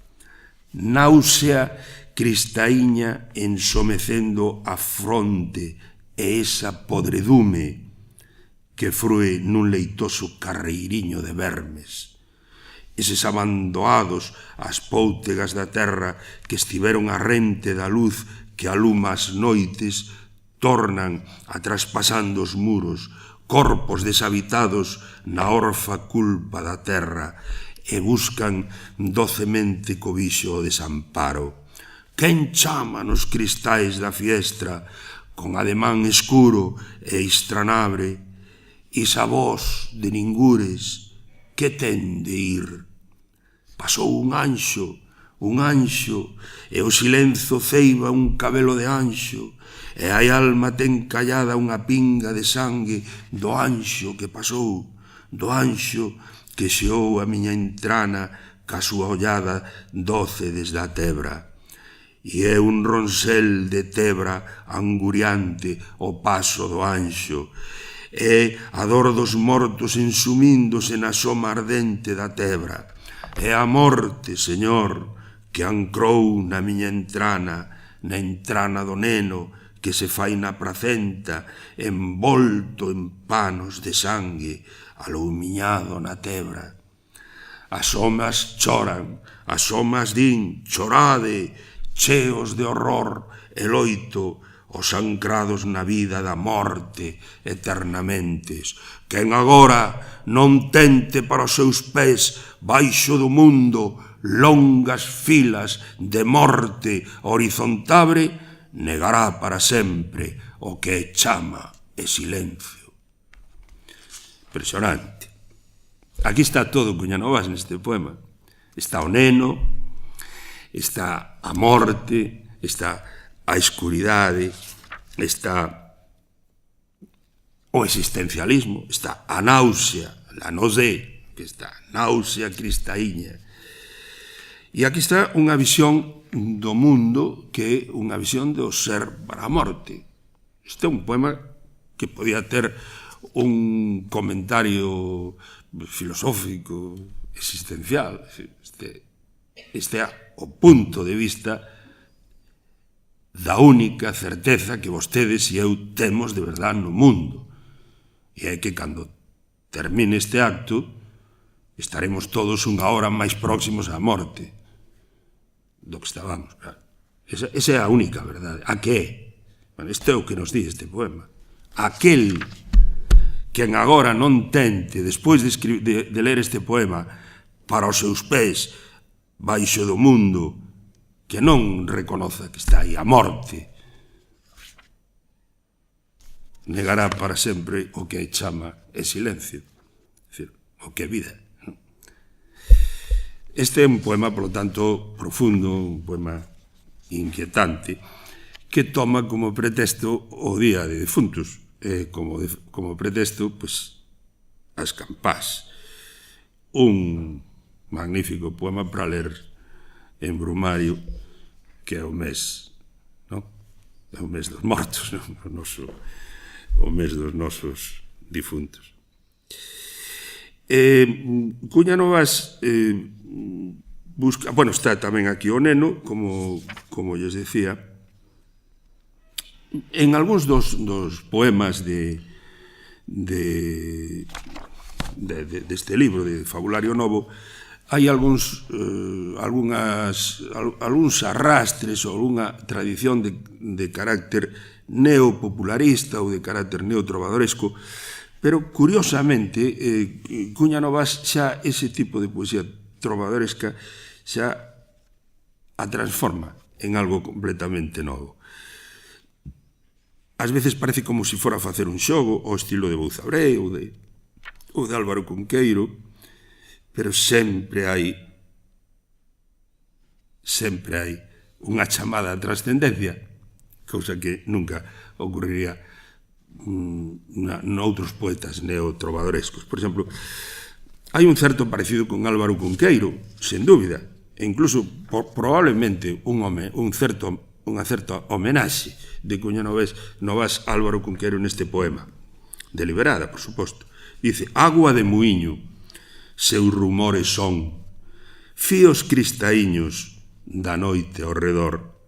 Náusea cristaíña ensomecendo a fronte e esa podredume que frue nun leitoso carreiriño de vermes. Eses abandoados as póutegas da terra que estiveron a rente da luz que aluma as noites tornan a traspasando os muros, corpos deshabitados na orfa culpa da terra, e buscan docemente cobixo o desamparo. Quen chama nos cristais da fiestra, con ademán escuro e estranabre, isa voz de ningures, que ten de ir? Pasou un anxo, e o silenzo ceiba un cabelo de anxo, e a alma ten callada unha pinga de sangue do anxo que pasou, do anxo que xeou a miña entrana ca súa ollada doce desde a tebra. E é un ronsel de tebra anguriante o paso do anxo, é a dor dos mortos ensumíndose na soma ardente da tebra, é a morte, Señor, que ancrou na miña entrana, na entrana do neno que se fai na placenta, envolto en panos de sangue, aloumiñado na tebra. As omas choran, as omas din chorade, cheos de horror e loito, os ancrados na vida da morte eternamente. Quen agora non tente para os seus pés baixo do mundo longas filas de morte horizontable, negará para sempre o que é chama e silencio. Impresionante. Aquí está todo Cuña Novas neste poema. Está o neno, está a morte, está a escuridade, está o existencialismo, está a náusea, la nausée, que está náusea cristaíña. E aquí está unha visión do mundo que é unha visión do ser para a morte. Este é un poema que podía ter un comentario filosófico, existencial. Este é o punto de vista da única certeza que vostedes e eu temos de verdade no mundo. E é que cando termine este acto estaremos todos unha hora máis próximos á morte do que estábamos. Esa é a única verdade. A que é? Este é o que nos di este poema. Aquel quen agora non tente, despois de ler este poema, para os seus pés baixo do mundo, que non reconoza que está aí a morte, negará para sempre o que chama é silencio, é dicir, o que é vida. Este é un poema, polo tanto, profundo, un poema inquietante, que toma como pretexto o Día de Defuntos, como pretexto, pois, as campás. Un magnífico poema para ler en Brumario, que é o mes, non? É o mes dos mortos, non? O mes dos nosos difuntos. Cuña Novas busca, bueno, está tamén aquí o neno, como lles decía. En algúns dos poemas deste libro de Fabulario Novo hai algúns arrastres ou algunha tradición de carácter neopopularista ou de carácter neotrovadoresco, pero curiosamente Cuña Novas xa ese tipo de poesía trovadoresca xa a transforma en algo completamente novo. Ás veces parece como se fora a facer un xogo ao estilo de Bouzabré ou de Álvaro Cunqueiro, pero sempre hai unha chamada a trascendencia, cousa que nunca ocurriría noutros poetas neotrovadorescos. Por exemplo, hai un certo parecido con Álvaro Cunqueiro, sen dúbida, e incluso probablemente unha certa homenaxe de Cuña Novas a Álvaro Cunqueiro neste poema, deliberada, por suposto. Dice: agua de muiño, seus rumores son fíos cristaíños da noite ao redor.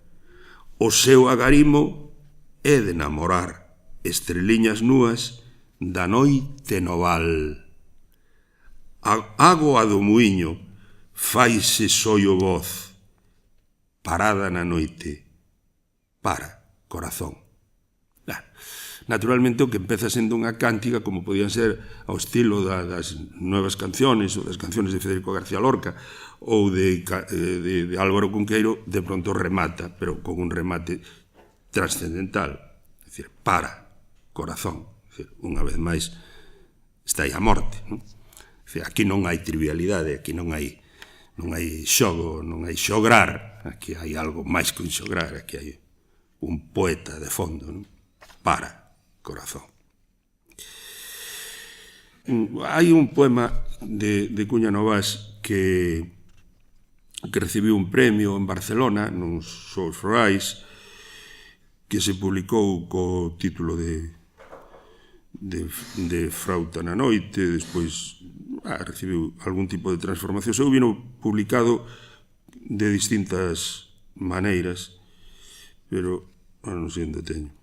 O seu agarimo é de namorar estreliñas núas da noite noval. A água do muiño faise sollo voz, parada na noite, para, corazón. Naturalmente, o que empeza sendo unha cántiga, como podían ser ao estilo das novas canciones ou das canciones de Federico García Lorca ou de Álvaro Cunqueiro, de pronto remata, pero con un remate trascendental. É dicir, para, corazón. É dicir, unha vez máis, está aí a morte. Non? É dicir, aquí non hai trivialidade, aquí non hai xogo, non hai xograr. Aquí hai algo máis que un xograr, aquí hai un poeta de fondo, non? Para, corazón. Hai un poema de Cuña Novas que recibiu un premio en Barcelona, nos Sous Florais, que se publicou co título de Frauta na noite, despois recibiu algún tipo de transformación. Seu vino publicado de distintas maneiras, pero non sei onde teño.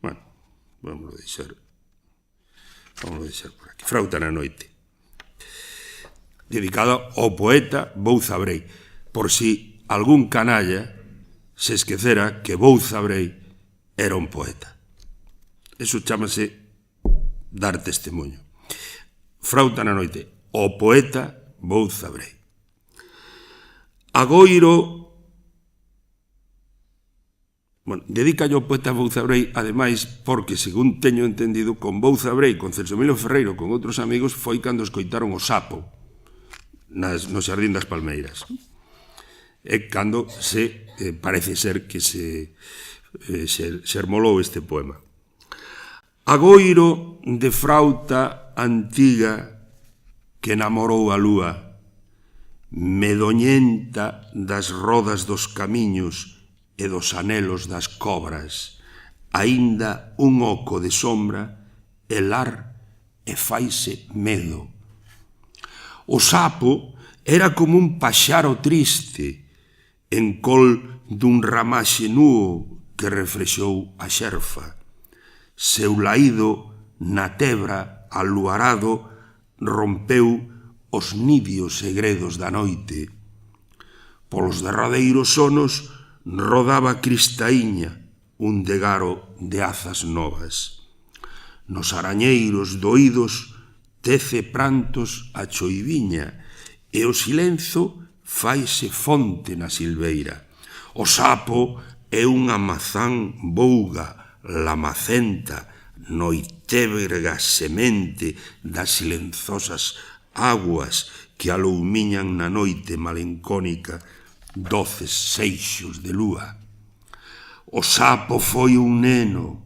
Bueno, vamos a deixar por aquí. Frauta na noite, dedicado ao poeta Bouzabré, por si algún canalla se esquecera que Bouzabré era un poeta. Eso chámase dar testemunho. Frauta na noite, o poeta Bouzabré. Agoiro, bueno, dedica ao poeta Bouzabré, ademais, porque, según teño entendido, con Bouzabré, con Celso Emilio Ferreiro, con outros amigos, foi cando escoitaron o Sapo no Xardín das Palmeiras. É cando parece ser que se ermolou este poema. Agoiro de frauta antiga que namorou a lúa, medoñenta das rodas dos camiños e dos anelos das cobras, aínda un oco de sombra, el ar e faise medo. O sapo era como un paxaro triste, en col dun ramaxe nuo que reflexou a xerfa. Seu laído na tebra aluarado rompeu os nidios segredos da noite. Polos derradeiros sonos rodaba Cristaíña, un degaro de azas novas. Nos arañeiros doídos tece prantos a choiviña e o silenzo faise fonte na silveira. O sapo é unha mazán bouga, lamacenta, noitebrga semente das silenzosas aguas que aloumiñan na noite malencónica doces seixos de lúa. O sapo foi un neno,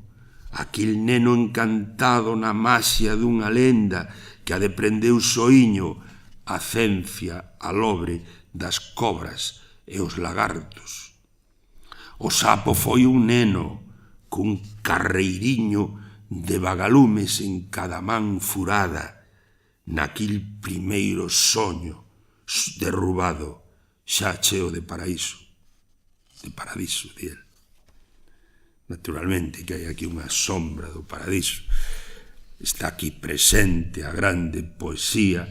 aquel neno encantado na maxia dunha lenda que a deprendeu soiño a cencia alobre das cobras e os lagartos. O sapo foi un neno cun carreiriño de vagalumes en cada man furada, naquil primeiro soño derrubado, xa cheo de paradiso, di el. Naturalmente que hai aquí unha sombra do paradiso. Está aquí presente a grande poesía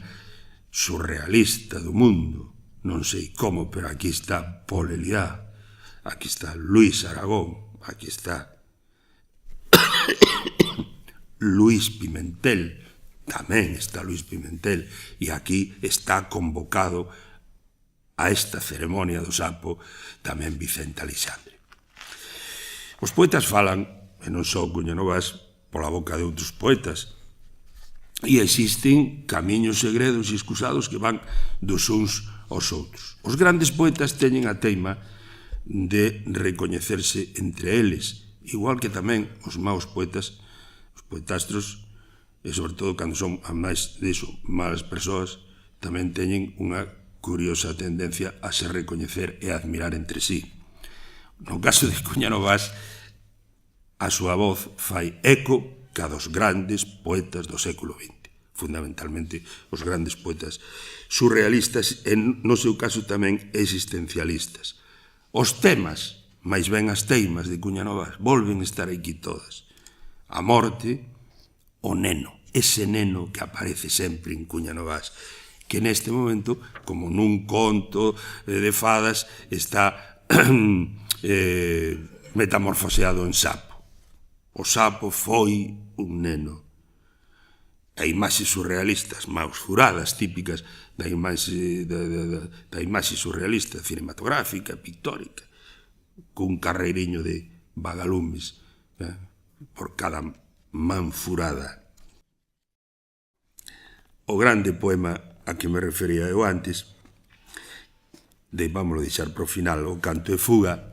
surrealista do mundo. Non sei como, pero aquí está Paul Eluard, aquí está Luis Aragón, aquí está Luis Pimentel, tamén está Luis Pimentel, e aquí está convocado a esta ceremonia do sapo tamén Vicente Alexandre. Os poetas falan, e non só Cuña Novas, pola boca de outros poetas, e existen camiños segredos e excusados que van dos uns aos outros. Os grandes poetas teñen a teima de recoñecerse entre eles, igual que tamén os maus poetas, os poetastros, e sobre todo cando son, a máis diso, malas persoas, tamén teñen unha curiosa tendencia a se recoñecer e a admirar entre sí. No caso de Cuña Novas, a súa voz fai eco ca dos grandes poetas do século XX, fundamentalmente os grandes poetas surrealistas e, no seu caso, tamén existencialistas. Os temas, máis ben as teimas de Cuña Novas, volven a estar aquí todas. A morte, o neno, ese neno que aparece sempre en Cuña Novas, que neste momento, como nun conto de fadas, está metamorfoseado en sapo. O sapo foi un neno. A imaxes surrealistas, máis furadas, típicas da imaxe surrealista, cinematográfica, pictórica, cun carreiriño de vagalumes por cada man furada. O grande poema a que me refería eu antes, vámoslo deixar pro final, o canto e fuga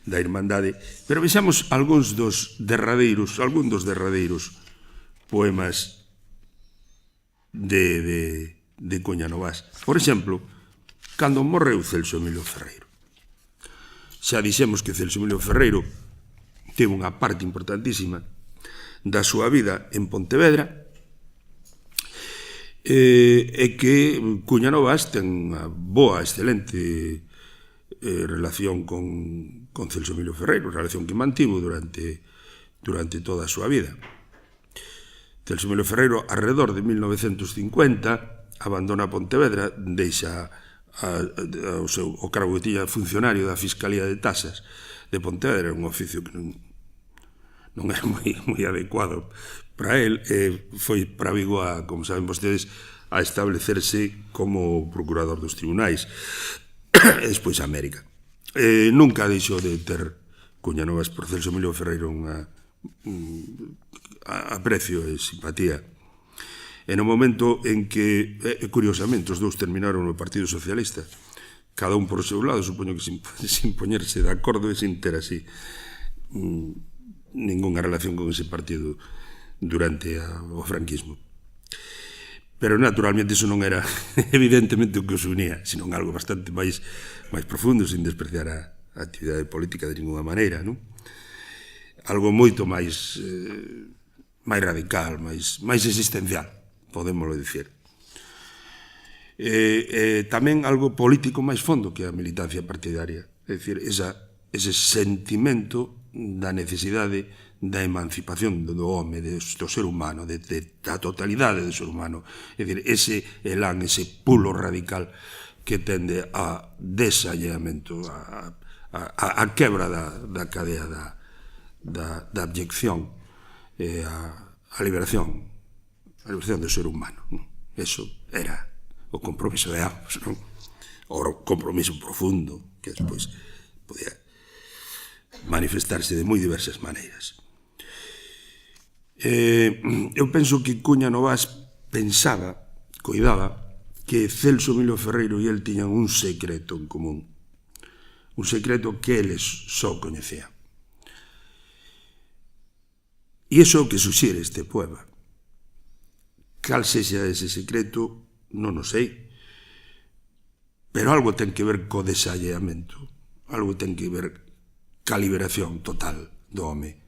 da Irmandade, pero vexamos algúns dos derradeiros poemas de Cuña Novas. Por exemplo, cando morreu Celso Emilio Ferreiro. Xa dixemos que Celso Emilio Ferreiro teve unha parte importantísima da súa vida en Pontevedra e que Cuña Novas ten unha boa, excelente relación con Celso Emilio Ferreiro, relación que mantivo durante toda a súa vida. Celso Emilio Ferreiro, alrededor de 1950, abandona Pontevedra, deixa o cargo que tiña funcionario da Fiscalía de Tasas de Pontevedra, un oficio que non era moi adecuado para él, foi para Vigo, como saben vostedes, a establecerse como procurador dos tribunais, e despois a América. Nunca deixou de ter Cuña Novas por Celso Emilio Ferreiro unha aprecio e simpatía. E no momento en que, curiosamente, os dous terminaron no Partido Socialista, cada un por o seu lado, supoño que sin poñerse de acordo e sin ter así ningunha relación con ese partido durante o franquismo. Pero naturalmente iso non era evidentemente o que os unía, senón algo bastante máis profundo, sin despreciar a actividade política de ninguna maneira, non? algo moito máis radical, máis existencial, podémoslo dicir. Tamén algo político máis fondo que a militancia partidaria, é dicir, ese sentimento da necesidade da emancipación do home, do ser humano, da totalidade do ser humano, é dicir, ese elán, ese pulo radical que tende a desalleamento, a quebra da cadea da abyección, a liberación do ser humano. Eso era o compromiso de ambos, non? O compromiso profundo que despois podía manifestarse de moi diversas maneiras. Eu penso que Cuña Novás pensaba, coidaba, que Celso Emilio Ferreiro e el tiñan un secreto en común, un secreto que eles só coñecían. E iso é o que suxire este poema. Cal sexa ese secreto, non o sei, pero algo ten que ver co desalleamento, algo ten que ver ca liberación total do home,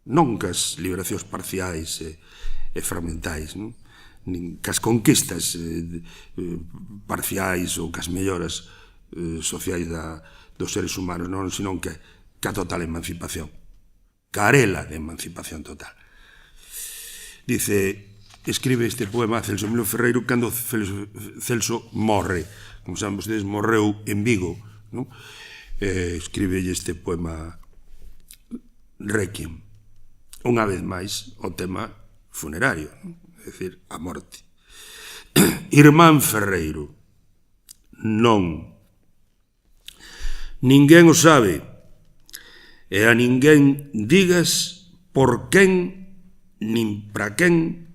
non cas liberacións parciais e fragmentais, non? Nin cas conquistas parciais ou cas melloras sociais dos seres humanos, non, senón que ca total emancipación, carela de emancipación total. Escribe este poema Celso Emilio Ferreiro cando Celso morre, como saben vostedes, morreu en Vigo, non? Escribe este poema Requiem, unha vez máis o tema funerario, non? É dicir, a morte. Irmán Ferreiro, non. Ninguén o sabe, e a ninguén digas por quen nin para quen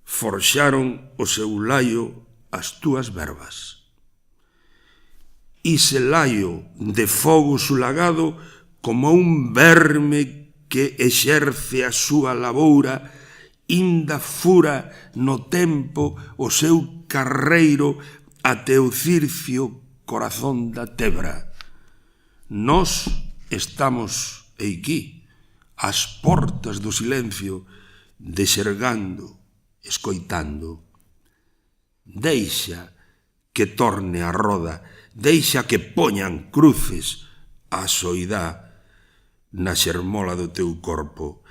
forxaron o seu laio as túas verbas. Ise laio de fogo sulagado como un verme que exerce a súa laboura inda fura no tempo o seu carreiro até o circio corazón da tebra. Nós estamos eiquí, ás portas do silencio, desergando, escoitando. Deixa que torne a roda, deixa que poñan cruces a soidá na xermola do teu corpo,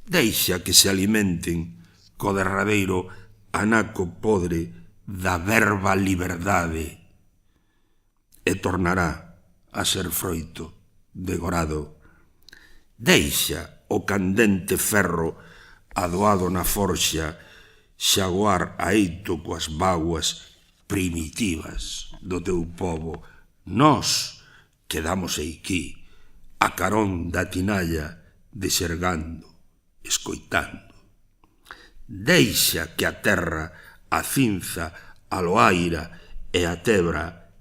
deixa que se alimenten co derradeiro anaco podre da verba liberdade e tornará a ser froito degorado. Deixa o candente ferro adoado na forxa xaguar a eito coas vaguas primitivas do teu pobo. Nós quedamos eiquí, a carón da tinalla, desergando, escoitando. Deixa que a terra, a cinza, a loaira e a tebra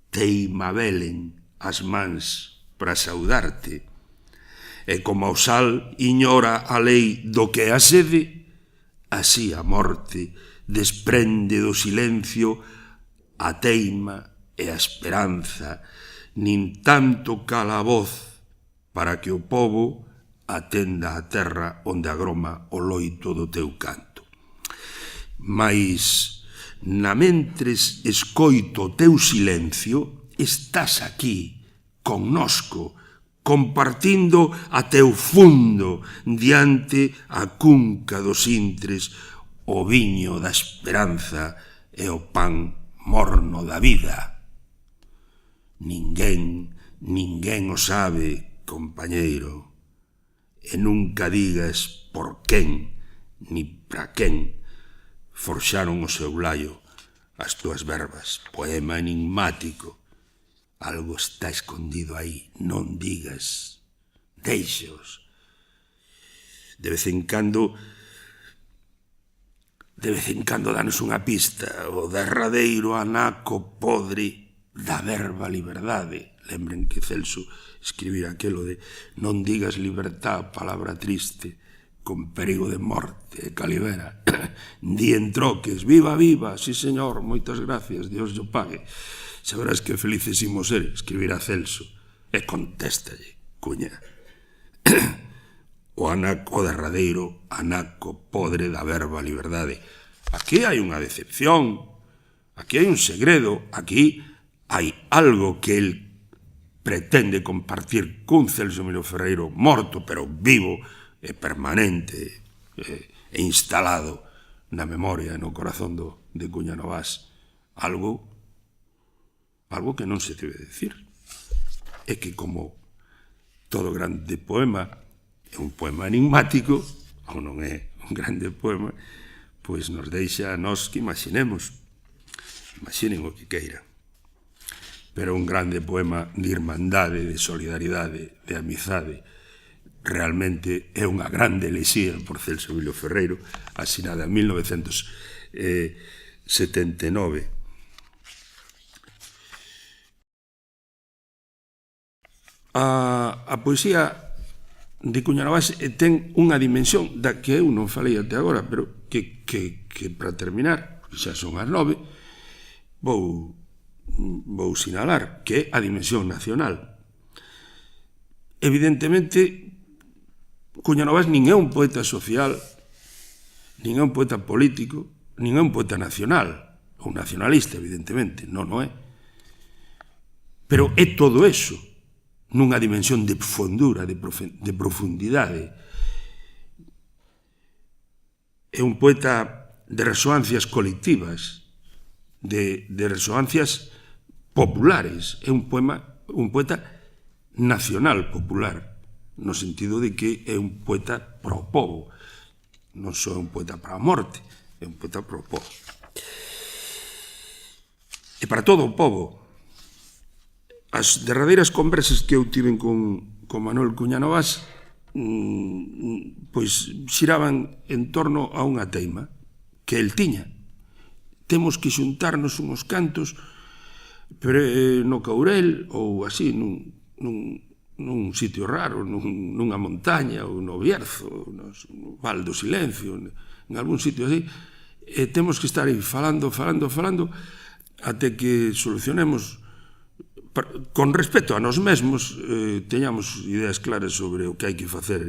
teimabelen as mans para saudarte. E como o sal ignora a lei do que é a sede, así a morte desprende do silencio a teima e a esperanza, nin tanto cala a voz para que o pobo atenda a terra onde agroma o loito do teu canto. Mais, na mentres escoito o teu silencio, estás aquí, connosco, compartindo a teu fundo diante a cunca dos intres, o viño da esperanza e o pan morno da vida. Ninguén o sabe, compañeiro, e nunca digas por quen ni para quen forxaron o seu laio as túas verbas. Poema enigmático. Algo está escondido aí, non digas, deixeos. De vez en cando danos unha pista, o derradeiro anaco podre da verba liberdade. Lembren que Celso escribira aquelo de non digas libertad, palabra triste, con perigo de morte, calibera. Di en troques, viva, viva, sí señor, moitas gracias, Dios yo pague. Sabrás que felices imos ser, escribirá Celso, e contéstalle, Cuña. o anaco derradeiro, anaco podre da verba liberdade. Aquí hai unha decepción, aquí hai un segredo, aquí hai algo que el pretende compartir cun Celso Emilio Ferreiro morto, pero vivo e permanente e instalado na memoria e no corazón de Cuña Novas. Algo que non se debe decir. É que como todo grande poema é un poema enigmático, ou non é un grande poema, pois nos deixa a nós que imaginemos. Imaginen o que queiran. Pero un grande poema de irmandade, de solidaridade, de amizade. Realmente é unha grande elexía por Celso Emilio Ferreiro, asinada en 1979. A poesía de Cuña Novas ten unha dimensión da que eu non falei até agora, pero que para terminar, xa son as 9, vou sinalar, que é a dimensión nacional. Evidentemente, Cuña Novas nin é un poeta social, nin é un poeta político, nin é un poeta nacional, ou nacionalista, evidentemente, non é. Pero é todo eso, nunha dimensión de fondura, de profundidade. É un poeta de resoancias colectivas, de resoancias populares. É un poeta nacional popular, no sentido de que é un poeta pro povo. Non só é un poeta para a morte, é un poeta pro povo. E para todo o povo. As derradeiras conversas que eu tiven con Manuel Cuña Novas pois xiraban en torno a unha teima que el tiña. Temos que xuntarnos unhos cantos no Courel ou así nun sitio raro, nunha montaña ou no Bierzo, no Val do Silencio, en algún sitio así, e temos que estar aí falando até que solucionemos con respecto a nós mesmos, teñamos ideas claras sobre o que hai que facer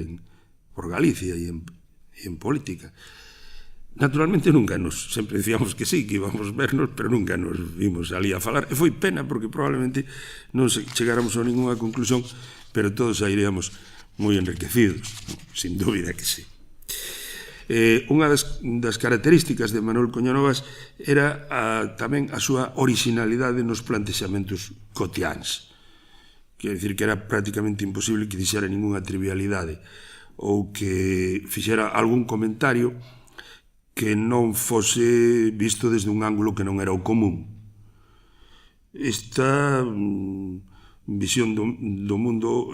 por Galicia e en política. Naturalmente sempre dicíamos que sí, que íbamos vernos, pero nunca nos vimos ali a falar, e foi pena porque probablemente non chegáramos a ninguna conclusión, pero todos sairíamos moi enriquecidos, sin dúbida que sí. Unha das características de Manuel Cuña Novas era tamén a súa originalidade nos plantexamentos cotiáns. Quer dicir que era prácticamente imposible que dixera ninguna trivialidade ou que fixera algún comentario que non fose visto desde un ángulo que non era o común. Esta visión do mundo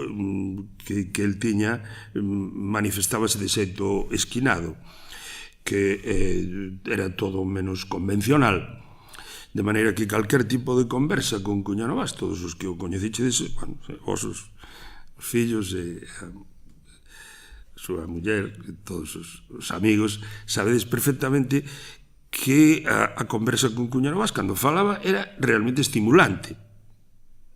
que el tiña manifestábase de xeito esquinado, que era todo menos convencional, de maneira que calquer tipo de conversa con Cuña Novas, todos os que o coñecichedes, os fillos e a súa muller, todos os amigos, sabedes perfectamente que a conversa con Cuña Novas, cando falaba, era realmente estimulante,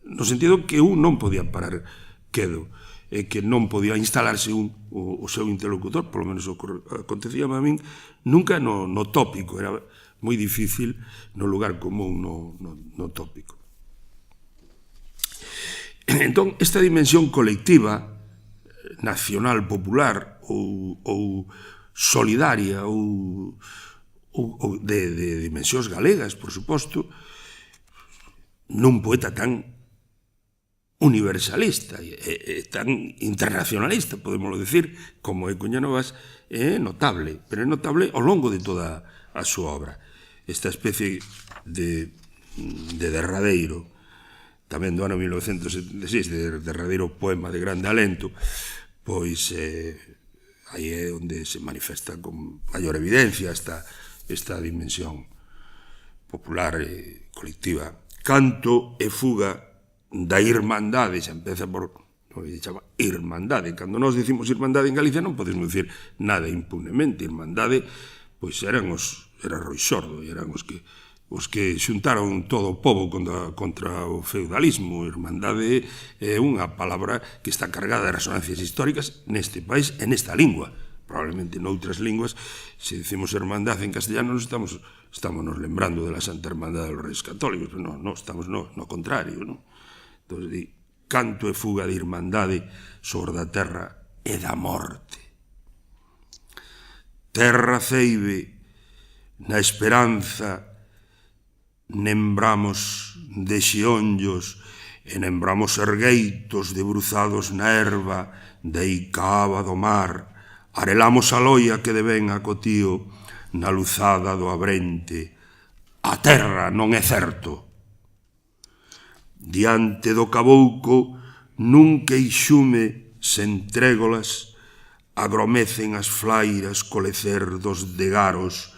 no sentido que un non podía parar quedo, e que non podía instalarse o seu interlocutor, polo menos acontecía a min, nunca no tópico, era moi difícil no lugar común, no tópico. Entón, esta dimensión colectiva, nacional, popular, ou solidaria, ou de dimensións galegas, por suposto, nun poeta tan universalista e tan internacionalista, podémoslo decir, como é Cuña Novas, é notable, pero é notable ao longo de toda a súa obra. Esta especie de derradeiro, tamén do ano 1976, de derradeiro poema de grande alento, pois aí é onde se manifesta con maior evidencia esta dimensión popular e colectiva. Canto e fuga da irmandade, xa empeza por o que se chama irmandade. Cando nós dicimos irmandade en Galicia non podemos dicir nada impunemente. Irmandade, pois era Roi Xordo, eran os que os que xuntaron todo o pobo contra o feudalismo. Irmandade é unha palabra que está cargada de resonancias históricas neste país e nesta lingua. Probablemente noutras linguas, se dicimos hermandade en castellano, estamos nos lembrando de la Santa Hermandad de los Reyes Católicos, pero non, estamos no contrario, non? Entón, canto e fuga de irmandade sobre da terra e da morte. Terra ceibe, na esperanza, nembramos de xeonllos e nembramos ergueitos debruzados na erva de Icaba do mar. Arelamos a loia que devén a cotío na luzada do abrente. A terra non é certo. Diante do cabouco, nun queixume sen trégolas, agromecen as flairas colecer dos degaros,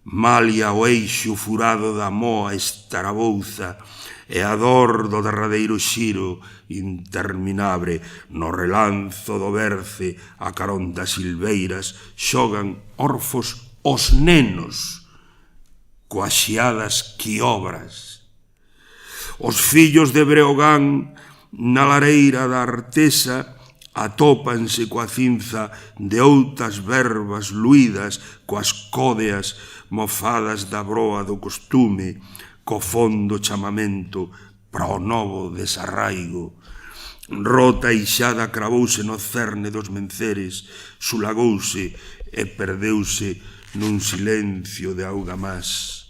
malia o eixo furado da moa estarabouza e a dor do derradeiro xiro interminable. No relanzo do berce, a carón das silveiras, xogan orfos os nenos coas xiadas quiobras. Os fillos de Breogán na lareira da Artesa atópanse coa cinza de outras verbas luídas, coas códeas mofadas da broa do costume, co fondo chamamento para o novo desarraigo. Rota ixada cravouse no cerne dos menceres, sulagouse e perdeuse nun silencio de augamás.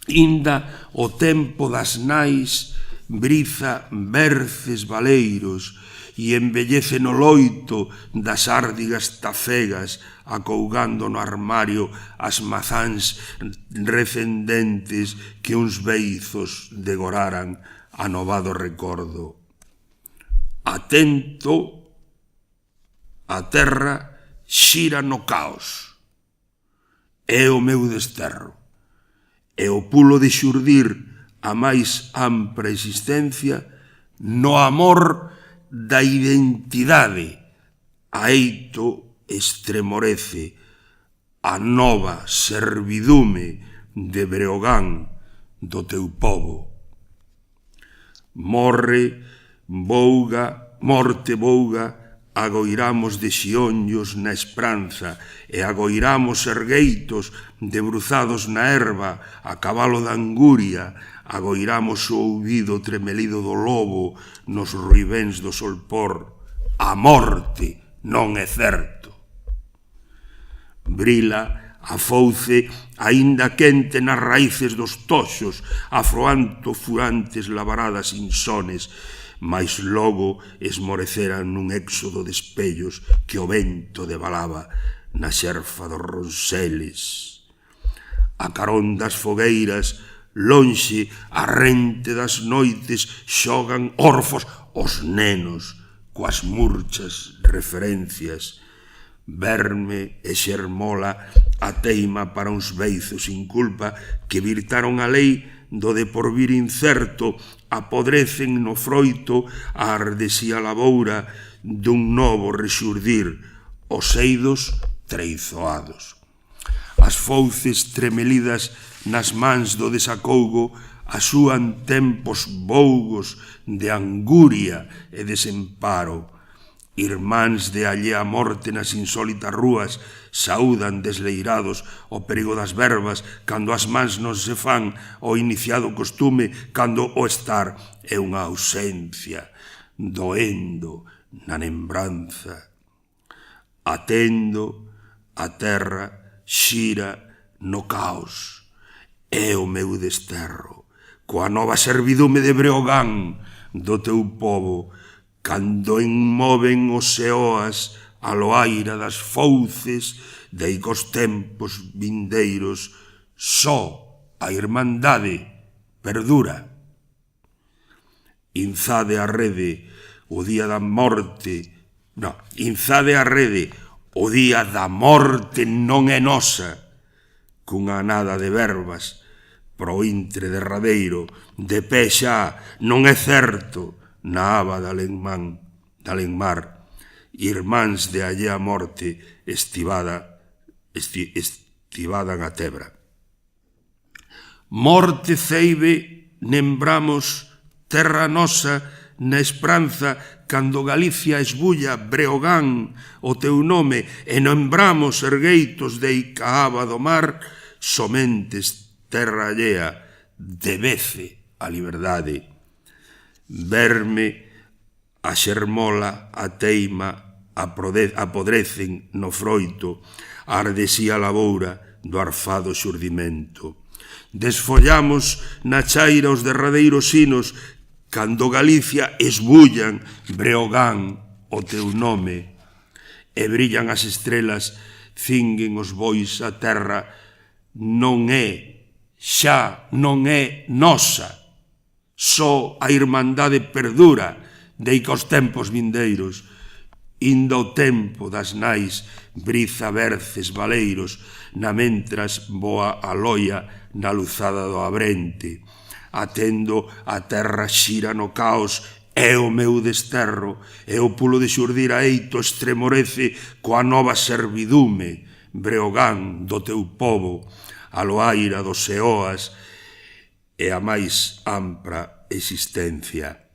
Inda o tempo das nais briza berces valeiros e embellece no loito das árdigas tafegas, acougando no armario as mazáns recendentes que uns beizos degoraran a novado recordo. Atento, a terra xira no caos. É o meu desterro. E o pulo de xurdir a máis ampla existencia no amor da identidade. A eito estremorece a nova servidume de Breogán do teu pobo. Morte vouga, agoiramos de xionllos na espranza e agoiramos ergueitos debruzados na erva a cabalo da anguria, agoiramos o ouvido tremelido do lobo nos ruibéns do solpor. A morte non é certo. Brila a fouce aínda quente nas raíces dos toxos, afroanto furantes labaradas insones, mais logo esmoreceran nun éxodo de espellos que o vento debalaba na xerfa dos ronseles. A carón das fogueiras, lonxe a rente das noites, xogan orfos os nenos coas murchas referencias. Verme e xermola a teima para uns beizos sin culpa que virtaron a lei do de porvir incerto, apodrecen no froito a ardesía lavoura dun novo rexurdir, os eidos treizoados. As fouces tremelidas nas mans do desacougo asúan tempos vougos de anguria e desemparo. Irmáns de allea morte nas insólitas rúas saúdan desleirados o perigo das verbas cando as mans non se fan o iniciado costume, cando o estar é unha ausencia, doendo na lembranza. Atendo, a terra xira no caos. É o meu desterro, coa nova servidume de Breogán do teu pobo, cando enmoven os seoas a loaira das fouces, dei cos tempos vindeiros, só a irmandade perdura. Inzade a rede o día da morte, inzade a rede o día da morte non é nosa, cunha nada de verbas, pro intre derradeiro, de pé xa, non é certo, na aba da Alenmar, irmáns de allea morte estivada tibada na tebra. Morte ceibe, nembramos terra nosa na esperanza cando Galicia esbulla Breogán o teu nome e nembramos ergueitos de Icaaba do mar, somentes terra allea debece a liberdade. Verme a xermola, a teima, apodrecen no froito, ardesía a lavoura do arfado xurdimento. Desfollamos na chaira os derradeiros sinos, cando Galicia esbullan Breogán o teu nome, e brillan as estrelas, cinguen os bois a terra, non é, xa non é nosa, só a irmandade perdura, deica os tempos vindeiros, inda o tempo das nais, briza berces valeiros, na mentras boa a loia na luzada do abrente. Atendo a terra xira no caos, é o meu desterro, e o pulo de xurdir a eito estremorece coa nova servidume, Breogán do teu povo, a loaira dos Eoas e a máis ampla existencia.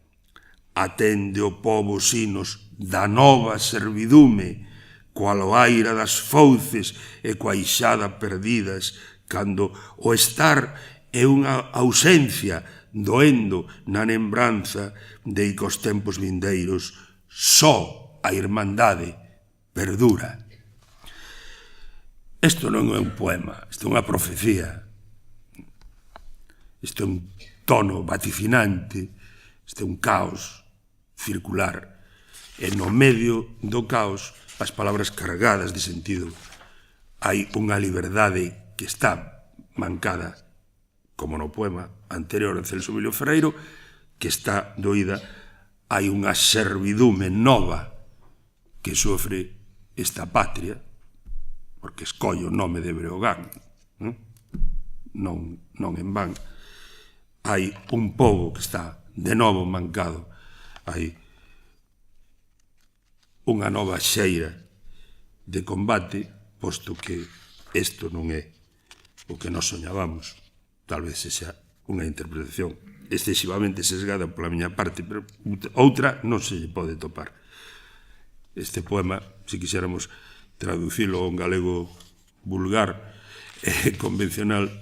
Atende o povo sinos da nova servidume, coa loaira das fouces e coa ixada perdidas, cando o estar é unha ausencia, doendo na lembranza de cos tempos vindeiros, só a irmandade perdura. Isto non é un poema, isto é unha profecía, isto é un tono vaticinante, isto é un caos circular, e no medio do caos, as palabras cargadas de sentido, hai unha liberdade que está mancada, como no poema anterior de Celso Emilio Ferreiro, que está doída, hai unha servidume nova que sofre esta patria, porque escolle o nome de Breogán, non en van. Hai un pobo que está de novo mancado, hai unha nova xeira de combate, posto que isto non é o que nos soñábamos. Tal vez sexa unha interpretación excesivamente sesgada pola miña parte, pero outra non se lle pode topar. Este poema, se quixéramos traducilo a un galego vulgar e convencional,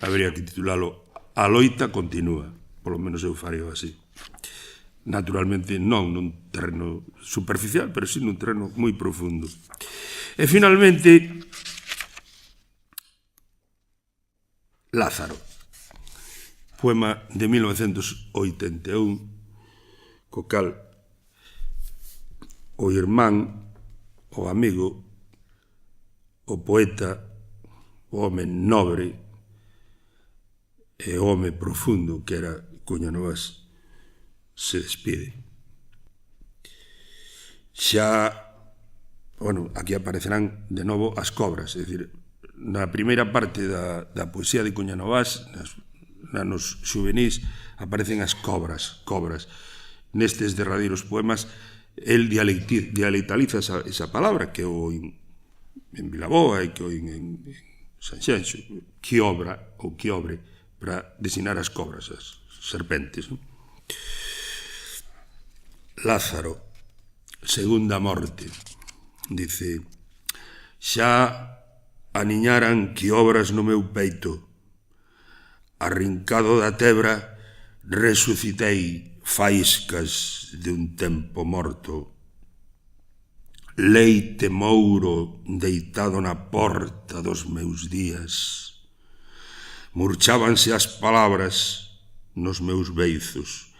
habría que titulalo A loita continúa, polo menos eu faría así. Naturalmente non nun terreno superficial, pero sí nun terreno moi profundo. E finalmente, Lázaro, poema de 1981, co cal o irmán, o amigo, o poeta, o home nobre e o home profundo que era Cuña Novas, se despide. Xa, bueno, aquí aparecerán de novo as cobras, é dicir, na primeira parte da poesía de Cuña Novas, nos xuvenís, aparecen as cobras. Nestes derradeiros poemas, el dialectaliza esa palabra que o en Vilaboa e que o en Sanxenxo, quiobra ou quiobre, para designar as cobras, as serpentes. Lázaro, segunda morte, dice: xa aniñaran quiobras no meu peito, arrincado da tebra resucitei faíscas de un tempo morto. Leite mouro deitado na porta dos meus días, murchábanse as palabras nos meus beizos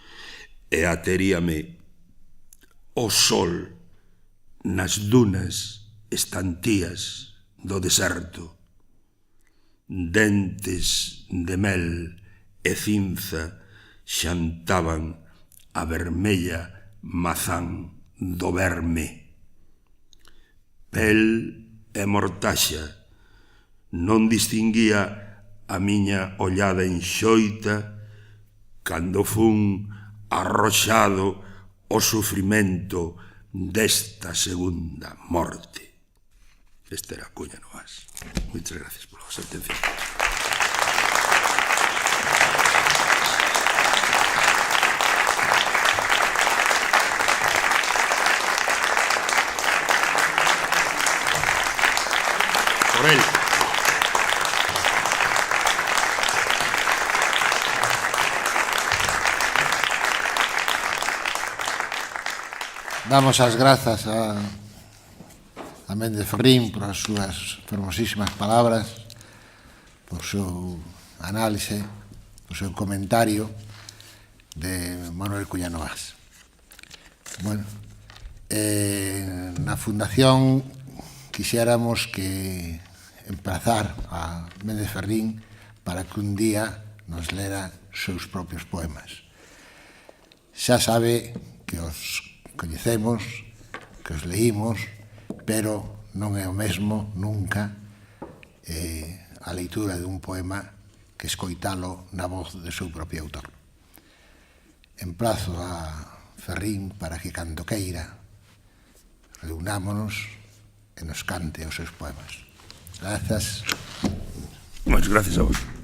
e ateríame o sol nas dunas estantías do deserto. Dentes de mel e cinza xantaban a vermella mazán do verme. Pel e mortaxa non distinguía a miña ollada enxoita cando fun arroxado o sufrimento desta segunda morte. Este era Cuña Novas. Moitas gracias pola vosa atención. Por él. Damos as grazas a Méndez Ferrín por as súas fermosísimas palabras, por seu análise, por seu comentario de Manuel Cuña Novas. Bueno, na Fundación quixéramos que emplazar a Méndez Ferrín para que un día nos lera seus propios poemas. Xa sabe que os coñecemos, que os leímos, pero non é o mesmo nunca a leitura dun poema que escoitalo na voz do seu propio autor. Emplazo a Ferrín para que cando queira reunámonos e nos cante os seus poemas. Grazas. Moitas gracias a vos.